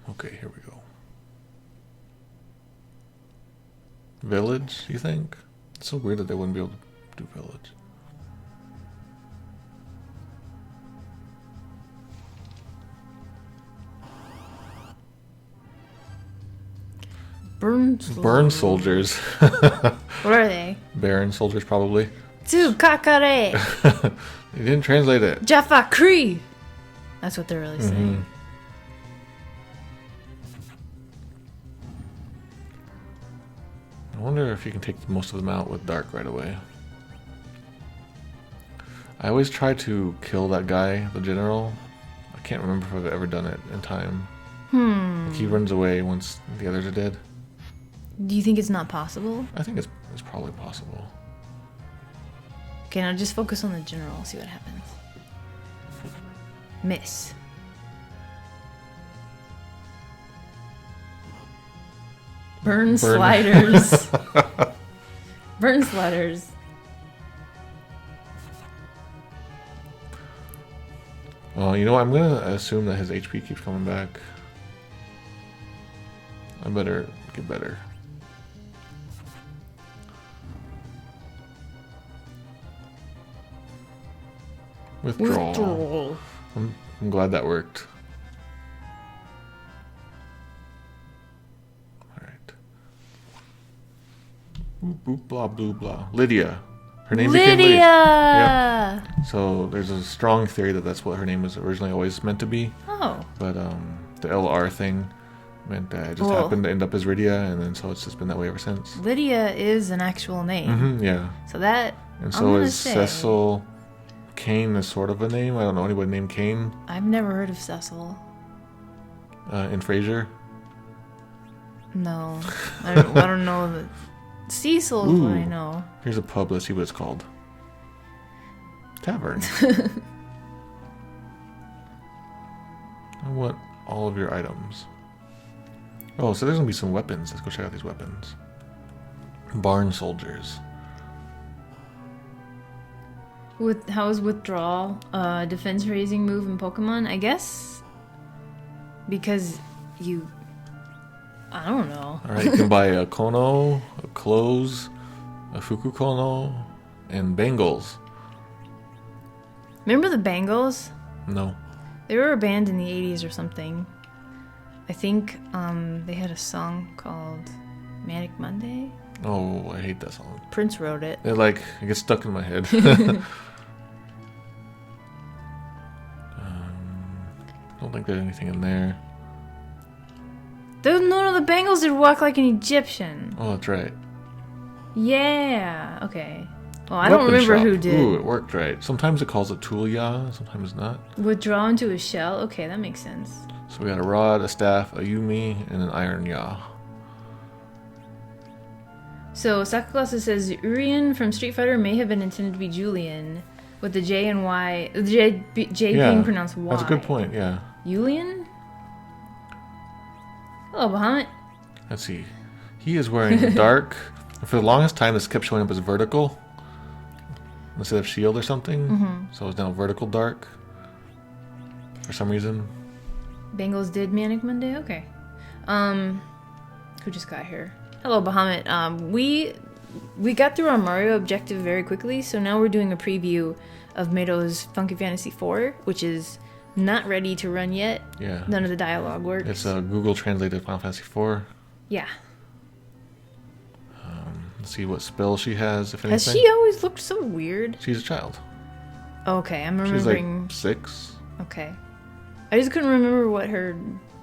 Okay, here we go. Village, you think? It's so weird that they wouldn't be able to do village. Burn soldiers. What are they? Baron soldiers, probably. Tsukakare. They didn't translate it. Jaffa Cree. That's what they're really saying. I wonder if you can take most of them out with dark right away. I always try to kill that guy, the general. I can't remember if I've ever done it in time. Like he runs away once the others are dead. Do you think it's not possible? I think it's probably possible. Okay, now just focus on the general. See what happens. Miss. Burn sliders. Burn sliders. Well, you know what? I'm gonna assume that his HP keeps coming back. I better get better. Withdrawal. I'm glad that worked. Alright. Boop, boop, blah, blah, blah. Lydia. Her name became Lydia! Yep. So there's a strong theory that that's what her name was originally always meant to be. Oh. But the LR thing meant that it just happened to end up as Lydia, and then so it's just been that way ever since. Lydia is an actual name. Yeah. So that... And so is Cecil. Kane is sort of a name. I don't know anybody named Kane. I've never heard of Cecil. In Frasier? No. I don't know. That Cecil is what I know. Here's a pub. Let's see what it's called. Tavern. I want all of your items. Oh, so there's going to be some weapons. Let's go check out these weapons. Barn soldiers. How is withdrawal defense raising move in Pokemon? I guess because you I don't know. All right, you can buy a kono, a clothes, a fuku kono, and bangles. Remember the Bangles? No. They were a band in the 80s or something. I think they had a song called Manic Monday. Oh, I hate that song. Prince wrote it. It gets stuck in my head. Don't think there's anything in there. No, the Bangles did Walk Like an Egyptian. Oh, that's right. Yeah. Okay. Well, I don't Weapon remember shop. who did. Ooh, it worked right. Sometimes it calls it tool ya, sometimes not. Withdraw into a shell. Okay, that makes sense. So we got a rod, a staff, a yumi, and an iron ya. So Sakagasa says Urien from Street Fighter may have been intended to be Julian, with the J and Y, the J being pronounced Y. That's a good point. Yeah. Julian. Hello, Bahamut. Let's see. He is wearing dark. For the longest time, this kept showing up as vertical instead of shield or something. Mm-hmm. So it's now vertical dark for some reason. Bengals did Manic Monday. Okay. Who just got here? Hello, Bahamut. We got through our Mario objective very quickly, so now we're doing a preview of Mato's Funky Fantasy 4, which is not ready to run yet. Yeah. None of the dialogue works. It's a Google translated Final Fantasy 4. Yeah. Let's see what spell she has, if anything. Has she always looked so weird? She's a child. Okay, I'm She's remembering. like 6. Okay. I just couldn't remember what her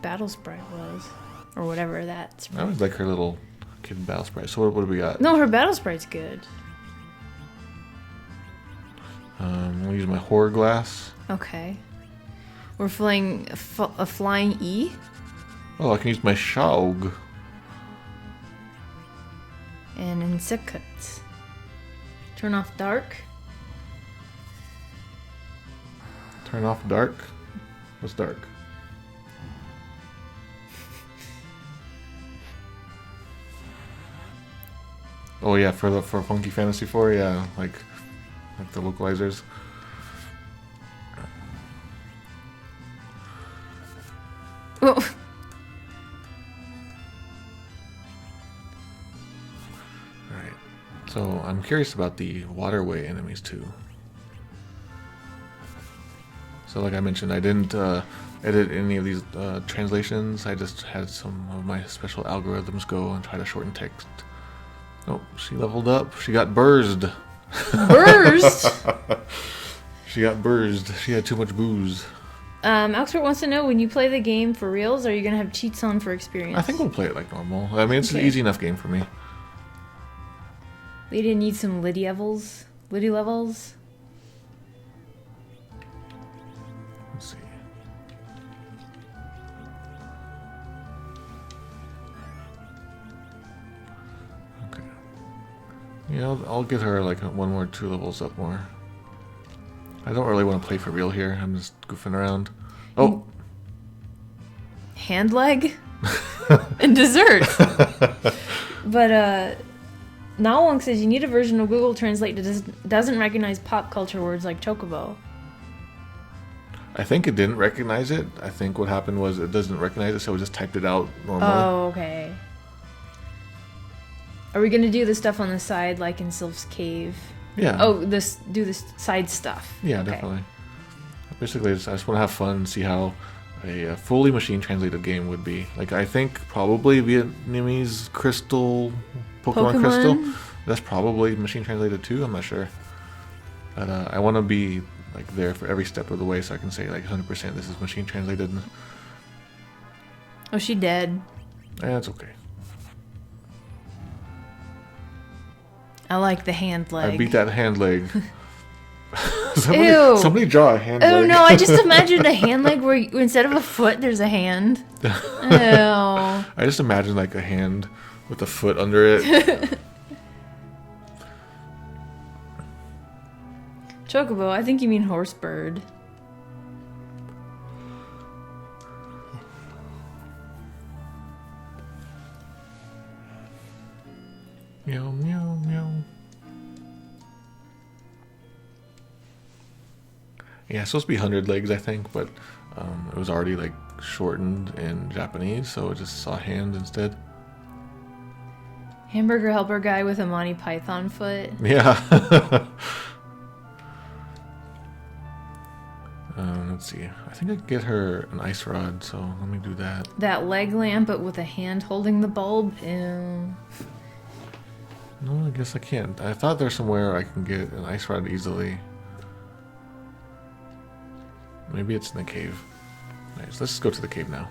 battle sprite was. Or whatever that's. I always like her little kid battle sprite. So what do we got? No, her battle sprite's good. I'll use my horror glass. Okay. We're flying a flying E. Oh, I can use my shaug. And insect. Turn off dark. Turn off dark. What's dark? Oh yeah, for Funky Fantasy 4, yeah, like the localizers. Oh. Alright. So I'm curious about the waterway enemies too. So like I mentioned, I didn't edit any of these translations. I just had some of my special algorithms go and try to shorten text. Oh, she leveled up. She got burzed. Burst. She got burzed. She had too much booze. Oxford wants to know, when you play the game for reals, are you gonna have cheats on for experience? I think we'll play it like normal. I mean, it's an easy enough game for me. Lydia needs some Liddy levels. Liddy levels. Let's see. Okay. Yeah, I'll get her like 1 or 2 levels up more. I don't really want to play for real here. I'm just goofing around. Oh! Hand leg? And dessert. But, Nawong says you need a version of Google Translate that doesn't recognize pop culture words like chocobo. I think it didn't recognize it. I think what happened was it doesn't recognize it, so it just typed it out normally. Oh, okay. Are we gonna do the stuff on the side like in Sylph's Cave? Yeah. Oh, do this side stuff. Yeah, Okay. definitely. Basically, I just want to have fun and see how a fully machine translated game would be. Like, I think probably Vietnamese Crystal, Pokemon Crystal. That's probably machine translated too. I'm not sure. But I want to be like there for every step of the way, so I can say like 100% this is machine translated. Oh, she dead. That's okay. I like the hand leg. I beat that hand leg. Ew. Somebody draw a hand Oh leg. no, I just imagined a hand leg where instead of a foot, there's a hand. Ew. I just imagine like a hand with a foot under it. Chocobo, I think you mean horse bird. Meow, meow, meow. Yeah, it's supposed to be 100 legs, I think, but it was already like shortened in Japanese, so it just saw hand instead. Hamburger helper guy with a Monty Python foot. Yeah. Let's see. I think I could get her an ice rod, so let me do that. That leg lamp, but with a hand holding the bulb. Ew. No, I guess I can't. I thought there's somewhere I can get an ice rod easily. Maybe it's in the cave. Nice. Let's just go to the cave now.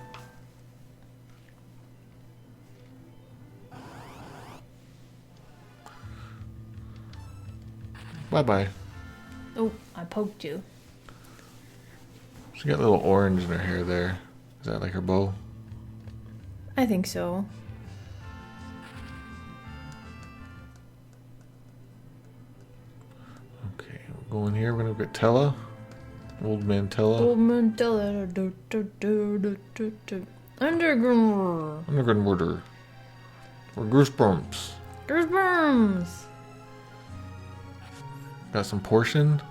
Bye-bye. Oh, I poked you. She got a little orange in her hair there. Is that like her bow? I think so. Okay, we'll go in here. We're gonna get Tella. Old man Tella. Old man Tella. Underground. Underground water. Or goosebumps. Goosebumps. Got some portion.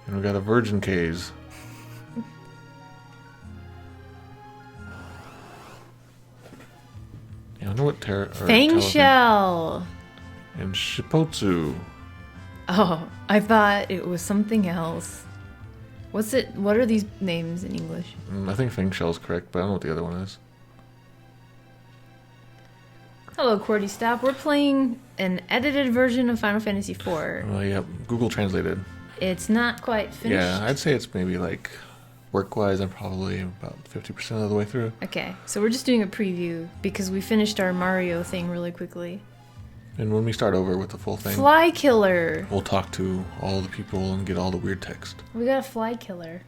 And we got a virgin case. Yeah, I wonder what Fang shell. And Shipotsu. Oh, I thought it was something else. What's it? What are these names in English? I think Fang Shell is correct, but I don't know what the other one is. Hello, Cordy Stop. We're playing an edited version of Final Fantasy IV. Well, yeah, Google translated. It's not quite finished. Yeah, I'd say it's maybe like work-wise, I'm probably about 50% of the way through. Okay, so we're just doing a preview because we finished our Mario thing really quickly. And when we start over with the full thing, Fly killer. we'll talk to all the people and get all the weird text. We got a fly killer.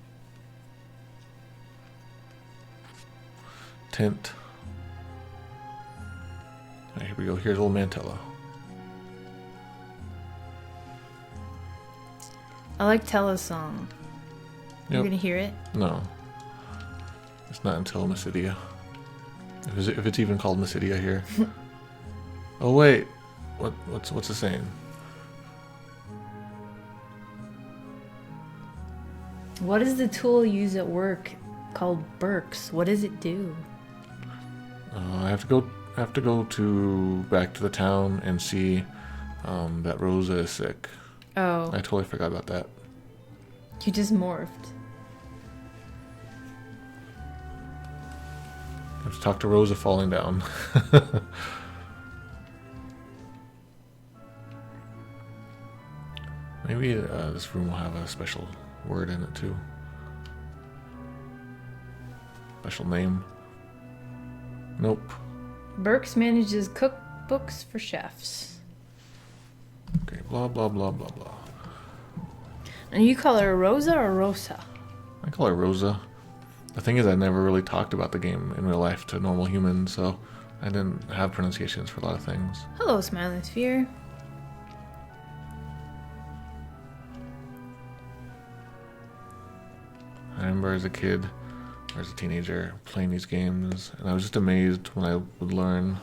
Tent. All right, here we go. Here's old Mantella. I like Tella's song. You're Yep. gonna hear it? No. It's not until Mysidia. If it's even called Mysidia here. Oh wait. What's it saying? What is the tool you use at work called Burks? What does it do? I have to go back to the town and see that Rosa is sick. Oh, I totally forgot about that. you just morphed. I have to talk to Rosa falling down. Maybe this room will have a special word in it too. Special name. Nope. Burks manages cookbooks for chefs. Okay, blah blah blah blah blah. And you call her Rosa or Rosa? I call her Rosa. The thing is, I never really talked about the game in real life to normal humans, so I didn't have pronunciations for a lot of things. Hello, Smiling Sphere. I remember as a kid, or as a teenager, playing these games, and I was just amazed when I would learn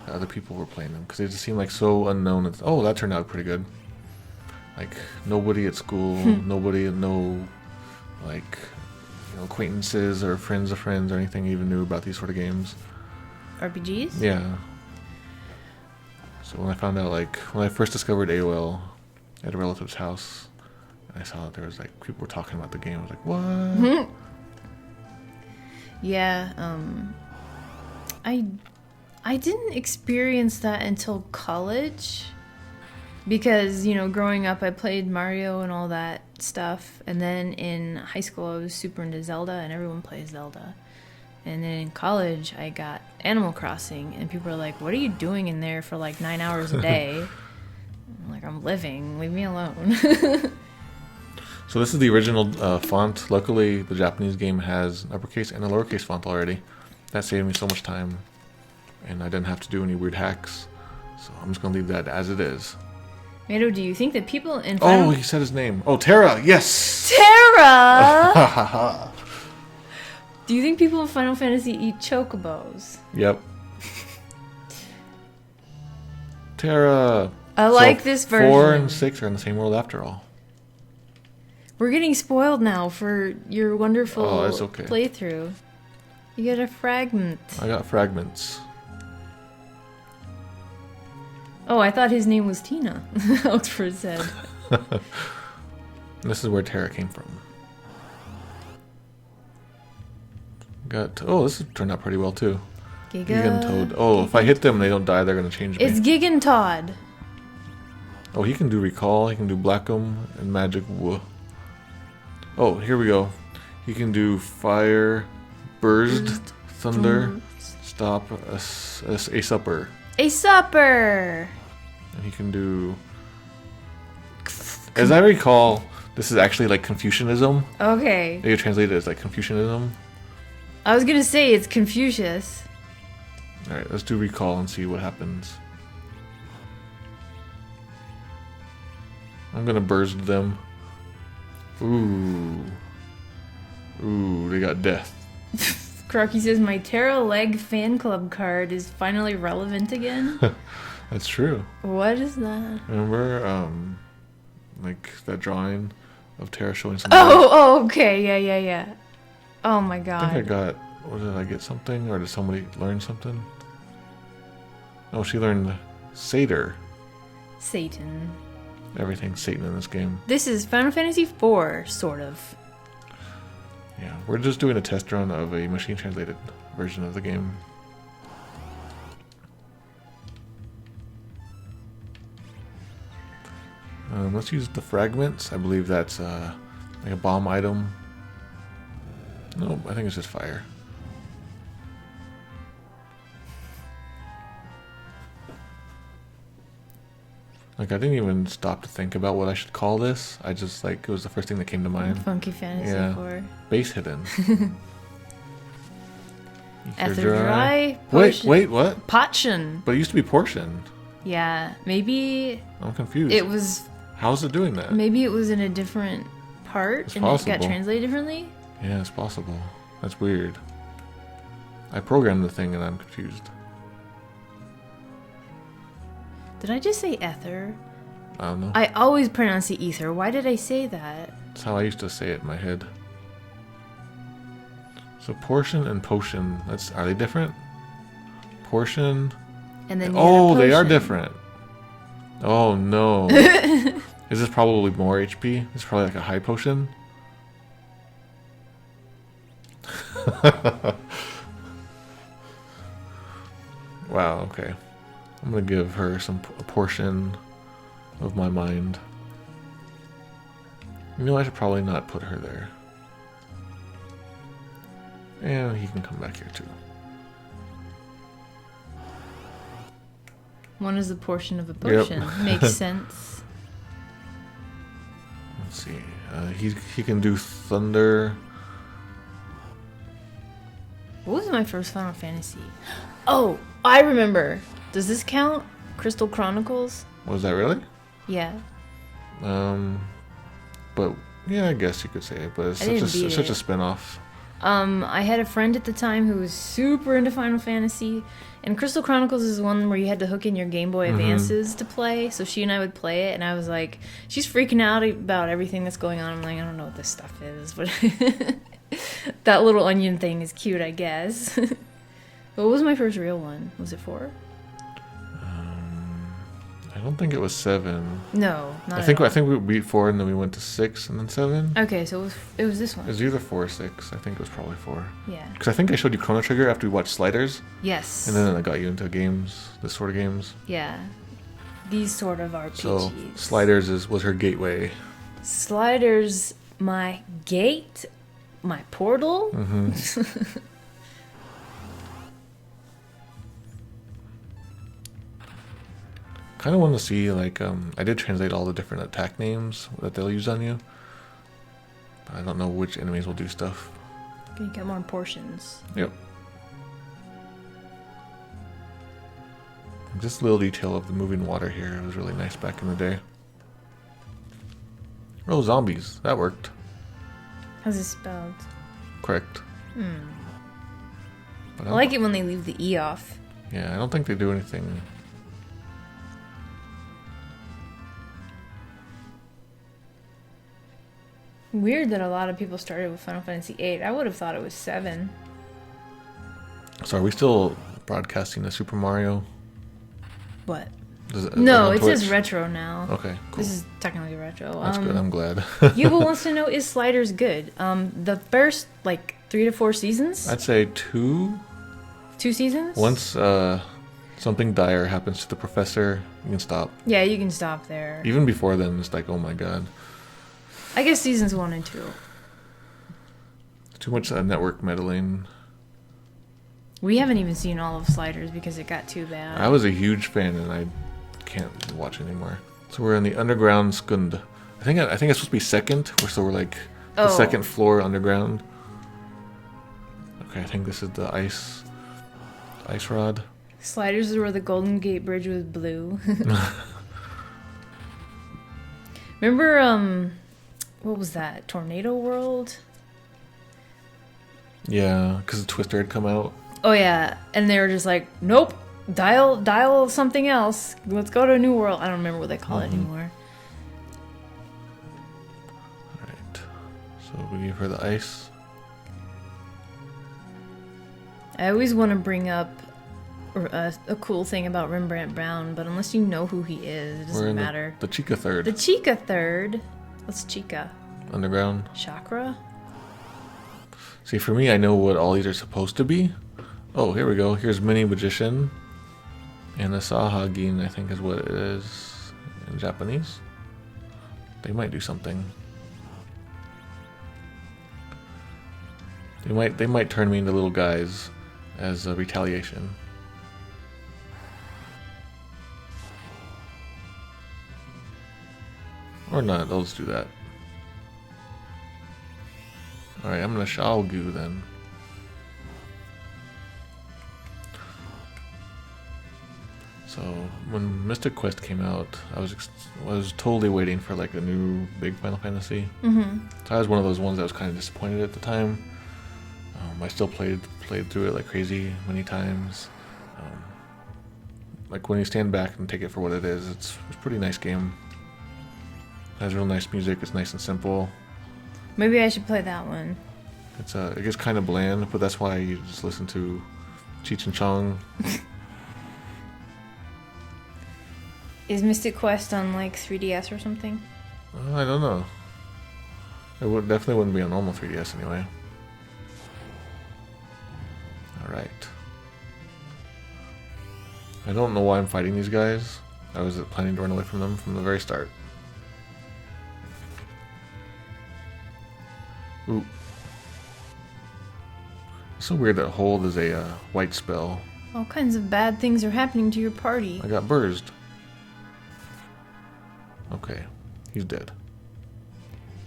that other people were playing them, because they just seemed like so unknown. It's, oh, that turned out pretty good. Like, nobody at school, nobody, no, like, you know, acquaintances or friends of friends or anything even knew about these sort of games. RPGs? Yeah. So when I found out, like, when I first discovered AOL at a relative's house, I saw that there was, like, people were talking about the game. I was like, what? Yeah, I didn't experience that until college because, you know, growing up I played Mario and all that stuff, and then in high school I was super into Zelda and everyone plays Zelda. And then in college I got Animal Crossing and people were like, what are you doing in there for like 9 hours a day? I'm like, I'm living, leave me alone. So this is the original font. Luckily, the Japanese game has an uppercase and a lowercase font already. That saved me so much time, and I didn't have to do any weird hacks. So I'm just gonna leave that as it is. Mado, do you think that people in Final... Oh, he said his name. Oh, Terra. Yes. Terra! Do you think people in Final Fantasy eat chocobos? Yep. Terra. I like this version. 4 and 6 are in the same world after all. We're getting spoiled now for your wonderful Oh, that's okay. playthrough. You get a fragment. I got fragments. Oh, I thought his name was Tina. Oxford said. This is where Terra came from. Got oh, this has turned out pretty well too. Gigantoad. Oh, if I hit them, they don't die. They're gonna change me. It's Gigantod. Oh, he can do recall. He can do Blackum and Magic. Whoa. Oh, here we go. He can do fire, burst, thunder, stop, a supper. A supper. And he can do. As I recall, this is actually like Confucianism. Okay. They translate it as like Confucianism. I was gonna say it's Confucius. Alright, let's do recall and see what happens. I'm gonna burst them. Ooh. Ooh, they got death. Crocky says my Terra Leg fan club card is finally relevant again. That's true. What is that? Remember, like that drawing of Terra showing some. Oh, okay, yeah. Oh my god. I think I got. What did I get? Something, or did somebody learn something? Oh, she learned Satyr. Satan. Everything's Satan in this game. This is Final Fantasy IV, sort of. Yeah, we're just doing a test run of a machine translated version of the game. Let's use the fragments. I believe that's like a bomb item. No, I think it's just fire. Like, I didn't even stop to think about what I should call this. I just, like, it was the first thing that came to mind. Funky Fantasy IV. Base hidden. Ether dry. Wait, what? Potion. But it used to be portioned. Yeah, maybe I'm confused. it was. How's it doing that? Maybe it was in a different part and it got translated differently. Yeah, it's possible. That's weird. I programmed the thing and I'm confused. Did I just say ether? I don't know. I always pronounce it ether. Why did I say that? That's how I used to say it in my head. So portion and potion. Are they different? Portion. And then oh, they are different. Oh no. Is this probably more HP? It's probably like a high potion. Wow, okay. I'm gonna give her a portion of my mind. You know, I should probably not put her there. And he can come back here too. One is a portion of a potion. Yep. Makes sense. Let's see. He can do thunder. What was my first Final Fantasy? Oh, I remember. Does this count? Crystal Chronicles? Was that really? Yeah. But yeah, I guess you could say it. But it's such a spin-off. I had a friend at the time who was super into Final Fantasy, and Crystal Chronicles is one where you had to hook in your Game Boy Advances to play, so she and I would play it, and I was like, she's freaking out about everything that's going on. I'm like, I don't know what this stuff is, but that little onion thing is cute, I guess. What was my first real one? Was it 4? I don't think it was 7. No, not I think at all. we beat 4 and then we went to 6 and then 7. Okay, so it was this one. It was either 4 or 6. I think it was probably 4. Yeah. Because I think I showed you Chrono Trigger after we watched Sliders. Yes. And then I got you into games, this sort of games. Yeah. These sort of RPGs. So Sliders was her gateway. Sliders, my gate, my portal. Kind of want to see, like, I did translate all the different attack names that they'll use on you. But I don't know which enemies will do stuff. You get more portions. Yep. Just a little detail of the moving water here. It was really nice back in the day. Oh, zombies. That worked. How's it spelled? Correct. But I like it when they leave the E off. Yeah, I don't think they do anything. Weird that a lot of people started with Final Fantasy VIII. I would have thought it was 7. So are we still broadcasting the Super Mario? What? No, it says retro now. Okay, cool. This is technically retro. That's good. I'm glad. Yugo wants to know, is Sliders good? The first, 3 to 4 seasons? I'd say 2. 2 seasons? Once something dire happens to the professor, you can stop. Yeah, you can stop there. Even before then, it's like, oh my god. I guess seasons 1 and 2. Too much network meddling. We haven't even seen all of Sliders because it got too bad. I was a huge fan, and I can't watch anymore. So we're in the underground Skund. I think it's supposed to be second. So we're like the second floor underground. Okay, I think this is the ice rod. Sliders is where the Golden Gate Bridge was blue. Remember, what was that? Tornado World? Yeah, because the Twister had come out. Oh yeah, and they were just like, nope, dial something else. Let's go to a new world. I don't remember what they call it anymore. Alright, so we give her the ice. I always want to bring up a cool thing about Rembrandt Brown, but unless you know who he is, it doesn't matter. The Chica Third. The Chica Third? What's Chica? Underground. Chakra? See, for me, I know what all these are supposed to be. Oh, here we go. Here's Mini Magician. And the Sahagin, I think, is what it is in Japanese. They might do something. They might turn me into little guys as a retaliation. Or not, they'll just do that. Alright, I'm gonna Shalgu then. So when Mystic Quest came out, I was totally waiting for like a new big Final Fantasy. Mm-hmm. So I was one of those ones that was kind of disappointed at the time. I still played through it like crazy many times. Like when you stand back and take it for what it is, it's a pretty nice game. It has real nice music. It's nice and simple. Maybe I should play that one. It gets kind of bland, but that's why you just listen to Cheech and Chong. Is Mystic Quest on like 3DS or something? I don't know. It definitely wouldn't be on normal 3DS anyway. Alright. I don't know why I'm fighting these guys. I was planning to run away from them from the very start. Ooh. It's so weird that hold is a white spell. All kinds of bad things are happening to your party. I got burzed. Okay, he's dead.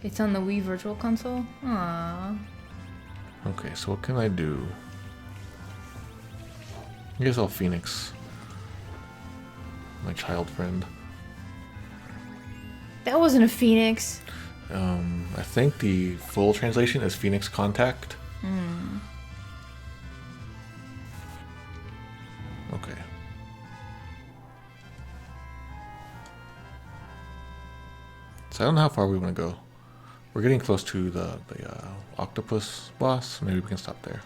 It's on the Wii Virtual Console? Aww. Okay, so what can I do? I guess I'll Phoenix. My child friend. That wasn't a Phoenix. I think the full translation is Phoenix Contact. Okay. So I don't know how far we want to go. We're getting close to the octopus boss. Maybe we can stop there.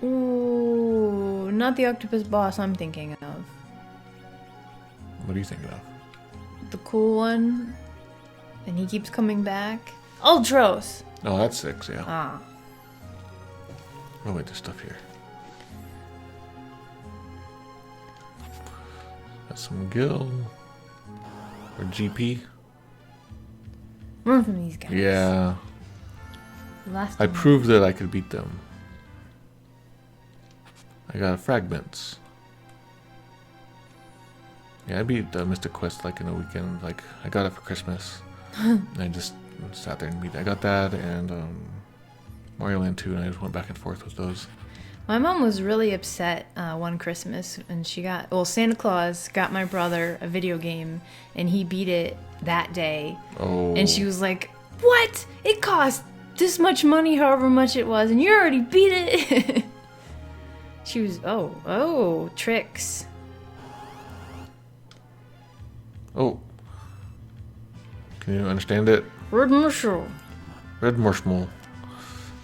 Ooh, not the octopus boss I'm thinking of. What are you thinking of? The cool one. And he keeps coming back. Ultros! Oh, that's 6, yeah. Ah. Oh wait, there's stuff here. Got some Gil. Or GP. Run from these guys. Yeah. Last I one. proved that I could beat them. I got fragments. Yeah, I beat Mystic Quest like in a weekend. Like, I got it for Christmas. And I just sat there and beat it. I got that and Mario Land 2, and I just went back and forth with those. My mom was really upset one Christmas, and Santa Claus got my brother a video game, and he beat it that day. Oh. And she was like, "What? It cost this much money, however much it was, and you already beat it." She was, oh, tricks. Oh. Can you understand it? Red mushroom. Red marshmallow.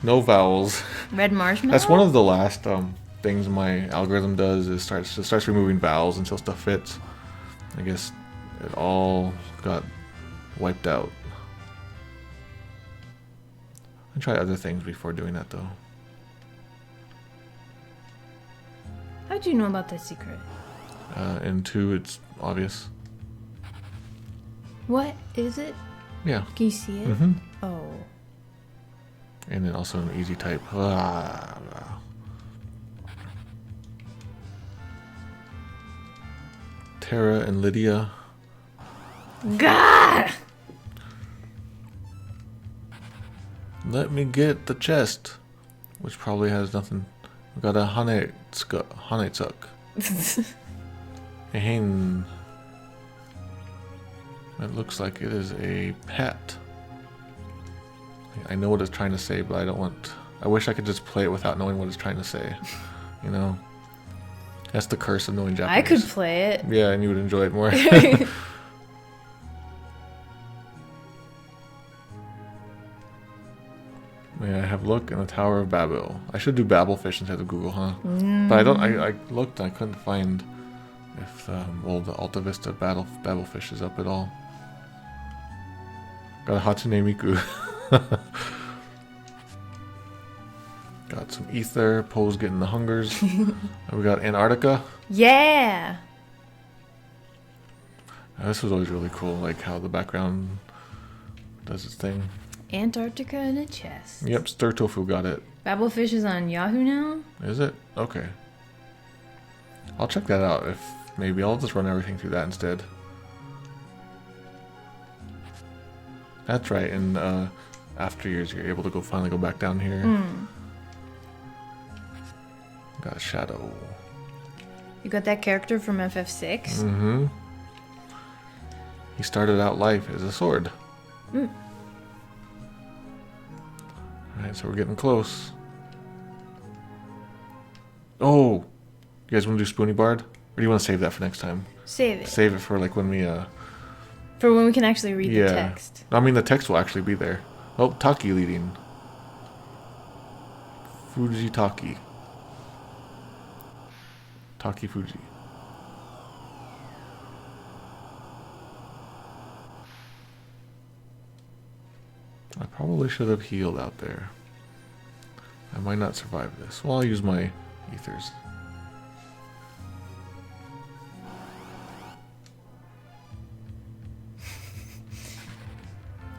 No vowels. Red marshmallow? That's one of the last things my algorithm does is starts removing vowels until stuff fits. I guess it all got wiped out. I try other things before doing that though. How'd you know about that secret? And 2, it's obvious. What is it? Yeah. Can you see it? Mm-hmm. Oh. And then also an easy type. Tara and Lydia. God! Let me get the chest, which probably has nothing. We got a Hanetsuck. A hen. It looks like it is a pet. I know what it's trying to say, but I don't want. I wish I could just play it without knowing what it's trying to say. You know, that's the curse of knowing Japanese. I could play it. Yeah, and you would enjoy it more. May I have look in the Tower of Babel? I should do Babelfish instead of Google, huh? But I don't. I looked. And I couldn't find if the Alta Vista Babelfish is up at all. Got a Hatsune Miku. Got some ether. Poe's getting the hungers. We got Antarctica. Yeah! This was always really cool, like how the background does its thing. Antarctica in a chest. Yep, Stir Tofu got it. Babelfish is on Yahoo now? Is it? Okay. I'll check that out. If maybe I'll just run everything through that instead. That's right, and after years you're able to finally go back down here. Got a shadow. You got that character from FF6? Mm-hmm. He started out life as a sword. Alright, so we're getting close. Oh! You guys want to do Spoony Bard? Or do you want to save that for next time? Save it. Save it for like when we, For when we can actually read the text. I mean, the text will actually be there. Oh, Taki leading. Fuji Taki. Taki Fuji. I probably should have healed out there. I might not survive this. Well, I'll use my ethers.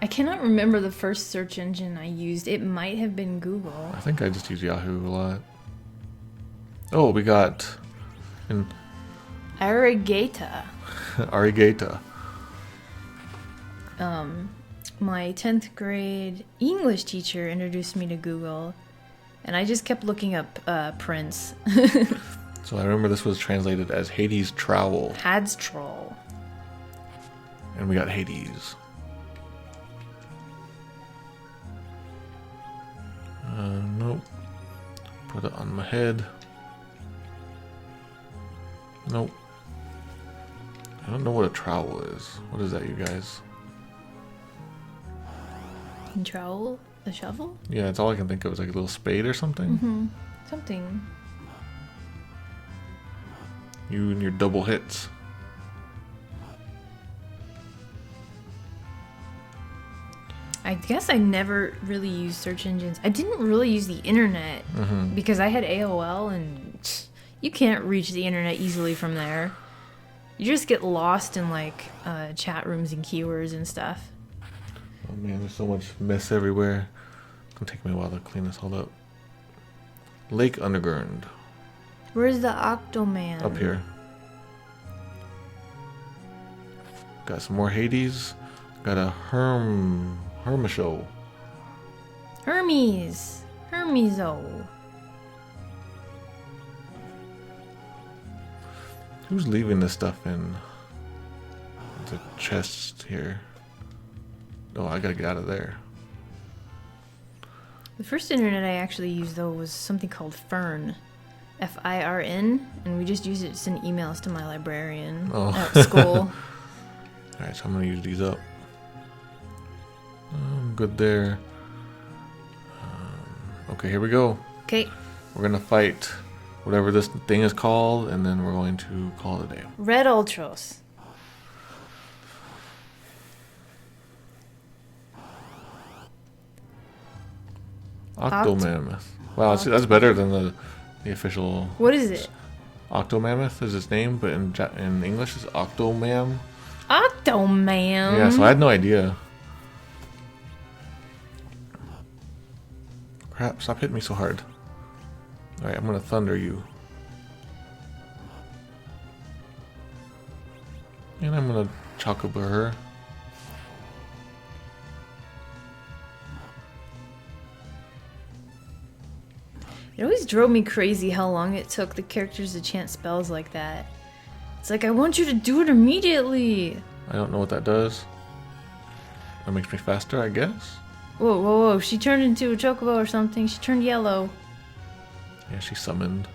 I cannot remember the first search engine I used. It might have been Google. I think I just use Yahoo a lot. Oh, we got an Arigata. Arigata. My 10th grade English teacher introduced me to Google, and I just kept looking up Prince. So I remember this was translated as Hades' Trowel. Had's Troll. And we got Hades. Nope. Put it on my head. Nope. I don't know what a trowel is. What is that, you guys? And trowel? A shovel? Yeah, it's all I can think of is like a little spade or something. Something. You and your double hits. I guess I never really used search engines. I didn't really use the internet because I had AOL, and you can't reach the internet easily from there. You just get lost in like chat rooms and keywords and stuff. Oh man, there's so much mess everywhere. It's gonna take me a while to clean this all up. Lake Underground. Where's the Octoman? Up here. Got some more Hades. Got a Hermisho. Hermeso. Who's leaving this stuff in the chest here? Oh, I gotta get out of there. The first internet I actually used, though, was something called Fern. F-I-R-N, and we just used it to send emails to my librarian at school. Alright, so I'm gonna use these up. I'm good there. Okay, here we go. Okay. We're gonna fight whatever this thing is called, and then we're going to call it a day. Red Ultros. Octomammoth. Wow, that's better than the official. What is it? Octomammoth is its name, but in English it's Octomam. Octomam. Yeah, so I had no idea. Crap, stop hitting me so hard. Alright, I'm gonna thunder you. And I'm gonna chocobar her. It always drove me crazy how long it took the characters to chant spells like that. It's like, I want you to do it immediately. I don't know what that does. That makes me faster, I guess. Whoa, whoa, whoa. She turned into a chocobo or something. She turned yellow. Yeah, she summoned.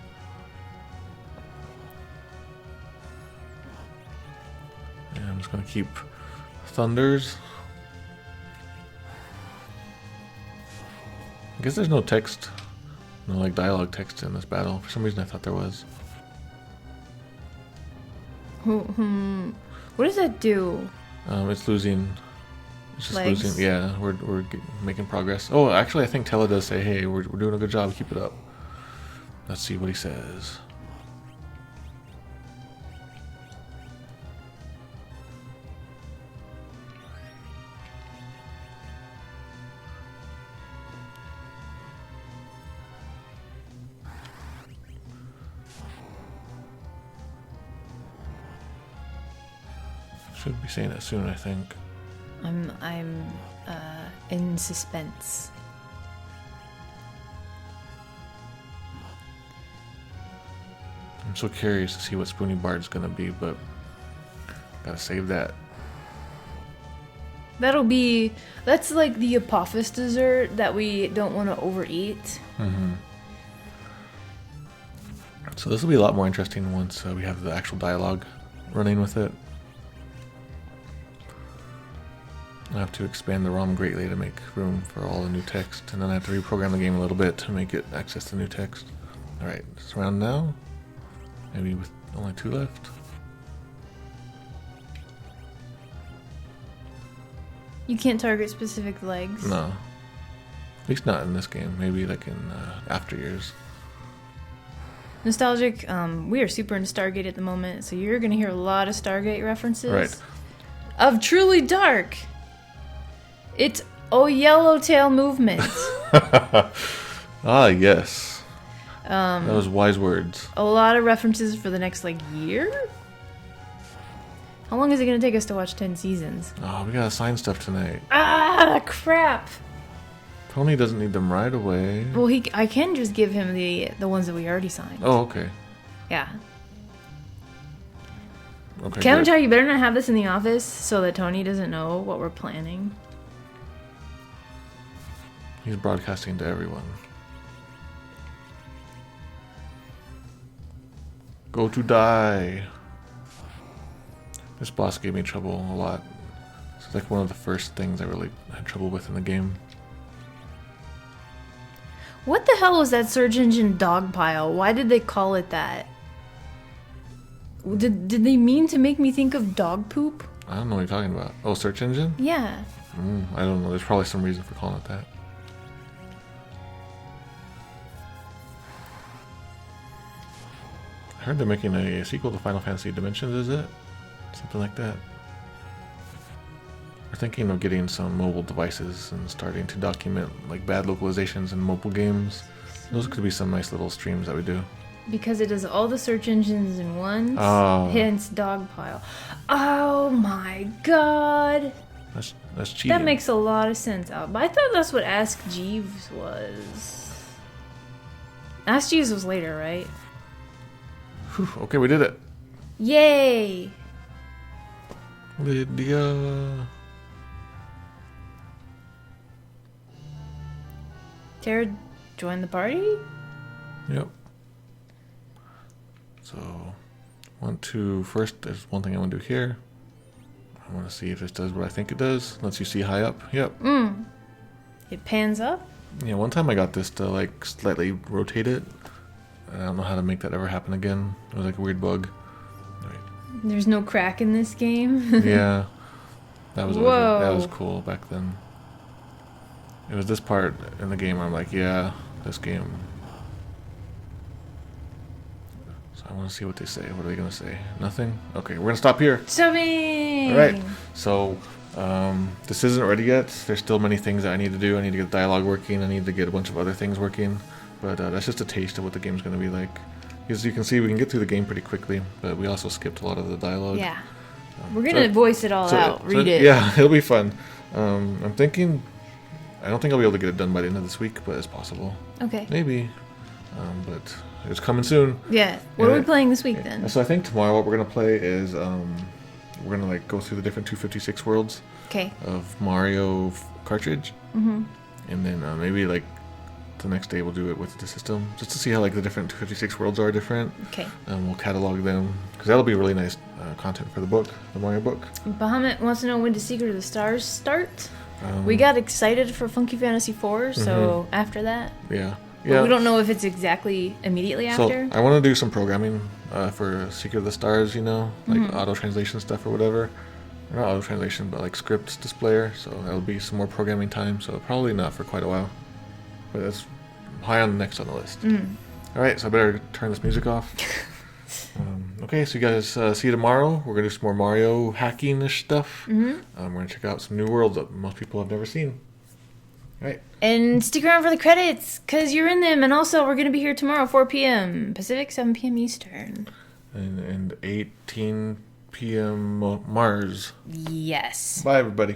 Yeah, I'm just gonna keep thunders. I guess there's no text. No, like, dialogue text in this battle. For some reason, I thought there was. What does that do? It's losing. It's just Legs? losing. Yeah, we're making progress. Oh, actually, I think Tella does say, "Hey, we're doing a good job. Keep it up." Let's see what he says. Should be saying it soon, I think. I'm in suspense. I'm so curious to see what Spoony Bard's gonna be, but gotta save that. That's like the Apophis dessert that we don't want to overeat. So this will be a lot more interesting once we have the actual dialogue running with it. I have to expand the ROM greatly to make room for all the new text, and then I have to reprogram the game a little bit to make it access the new text. Alright, it's around now. Maybe with only 2 left. You can't target specific legs. No. At least not in this game. Maybe like in after years. Nostalgic, we are super into Stargate at the moment, so you're gonna hear a lot of Stargate references. Right. Of Truly Dark. It's Yellowtail movement. Ah, yes. Those wise words. A lot of references for the next year. How long is it gonna take us to watch 10 seasons? Oh, we gotta sign stuff tonight. Ah, crap. Tony doesn't need them right away. Well, I can just give him the ones that we already signed. Oh, okay. Yeah. Okay. Kevin, good. tell you better not have this in the office so that Tony doesn't know what we're planning. He's broadcasting to everyone. Go to die. This boss gave me trouble a lot. It's like one of the first things I really had trouble with in the game. What the hell was that search engine dog pile? Why did they call it that? Did they mean to make me think of dog poop? I don't know what you're talking about. Oh, search engine? Yeah. I don't know. There's probably some reason for calling it that. I heard they're making a sequel to Final Fantasy Dimensions, is it? Something like that. We're thinking of getting some mobile devices and starting to document bad localizations in mobile games. Those could be some nice little streams that we do. Because it does all the search engines in one. Oh. Hence dog pile. Oh my god. That's cheating. That makes a lot of sense. But I thought that's what Ask Jeeves was. Ask Jeeves was later, right? Whew, okay, we did it. Yay! Lydia. Tara joined the party? Yep. So, first, there's one thing I want to do here. I want to see if this does what I think it does. Lets you see high up. Yep. It pans up? Yeah, one time I got this to like slightly rotate it. I don't know how to make that ever happen again. It was like a weird bug. Right. There's no crack in this game. Yeah, that was Whoa. that was cool back then. It was this part in the game where I'm like, yeah, this game. So I want to see what they say. What are they gonna say? Nothing. Okay, we're gonna stop here. Shoving. All right. So this isn't ready yet. There's still many things that I need to do. I need to get the dialogue working. I need to get a bunch of other things working. But that's just a taste of what the game's going to be like. As you can see, we can get through the game pretty quickly, but we also skipped a lot of the dialogue. Yeah. We're going to voice it all out. Read it. Yeah, it'll be fun. I'm thinking... I don't think I'll be able to get it done by the end of this week, but it's possible. Okay. Maybe. But it's coming soon. Yeah. What are we playing this week then? So I think tomorrow what we're going to play is... we're going to like go through the different 256 worlds. Okay. Of Mario cartridge. Mm-hmm. And then maybe like the next day we'll do it with the system just to see how like the different 256 worlds are different. Okay. And we'll catalog them because that'll be really nice content for the book, the Mario book. Bahamut wants to know when does Secret of the Stars start. We got excited for Funky Fantasy 4, so after that. Yeah. But we don't know if it's exactly immediately after. So I want to do some programming for Secret of the Stars, you know, like auto translation stuff or whatever. Or not auto translation, but like script displayer. So that'll be some more programming time. So probably not for quite a while. But that's high on the next on the list. All right, so I better turn this music off. Okay, so you guys see you tomorrow. We're going to do some more Mario hacking-ish stuff. We're going to check out some new worlds that most people have never seen. All right. And stick around for the credits, because you're in them. And also, we're going to be here tomorrow, 4 p.m. Pacific, 7 p.m. Eastern. And 18 p.m. Mars. Yes. Bye, everybody.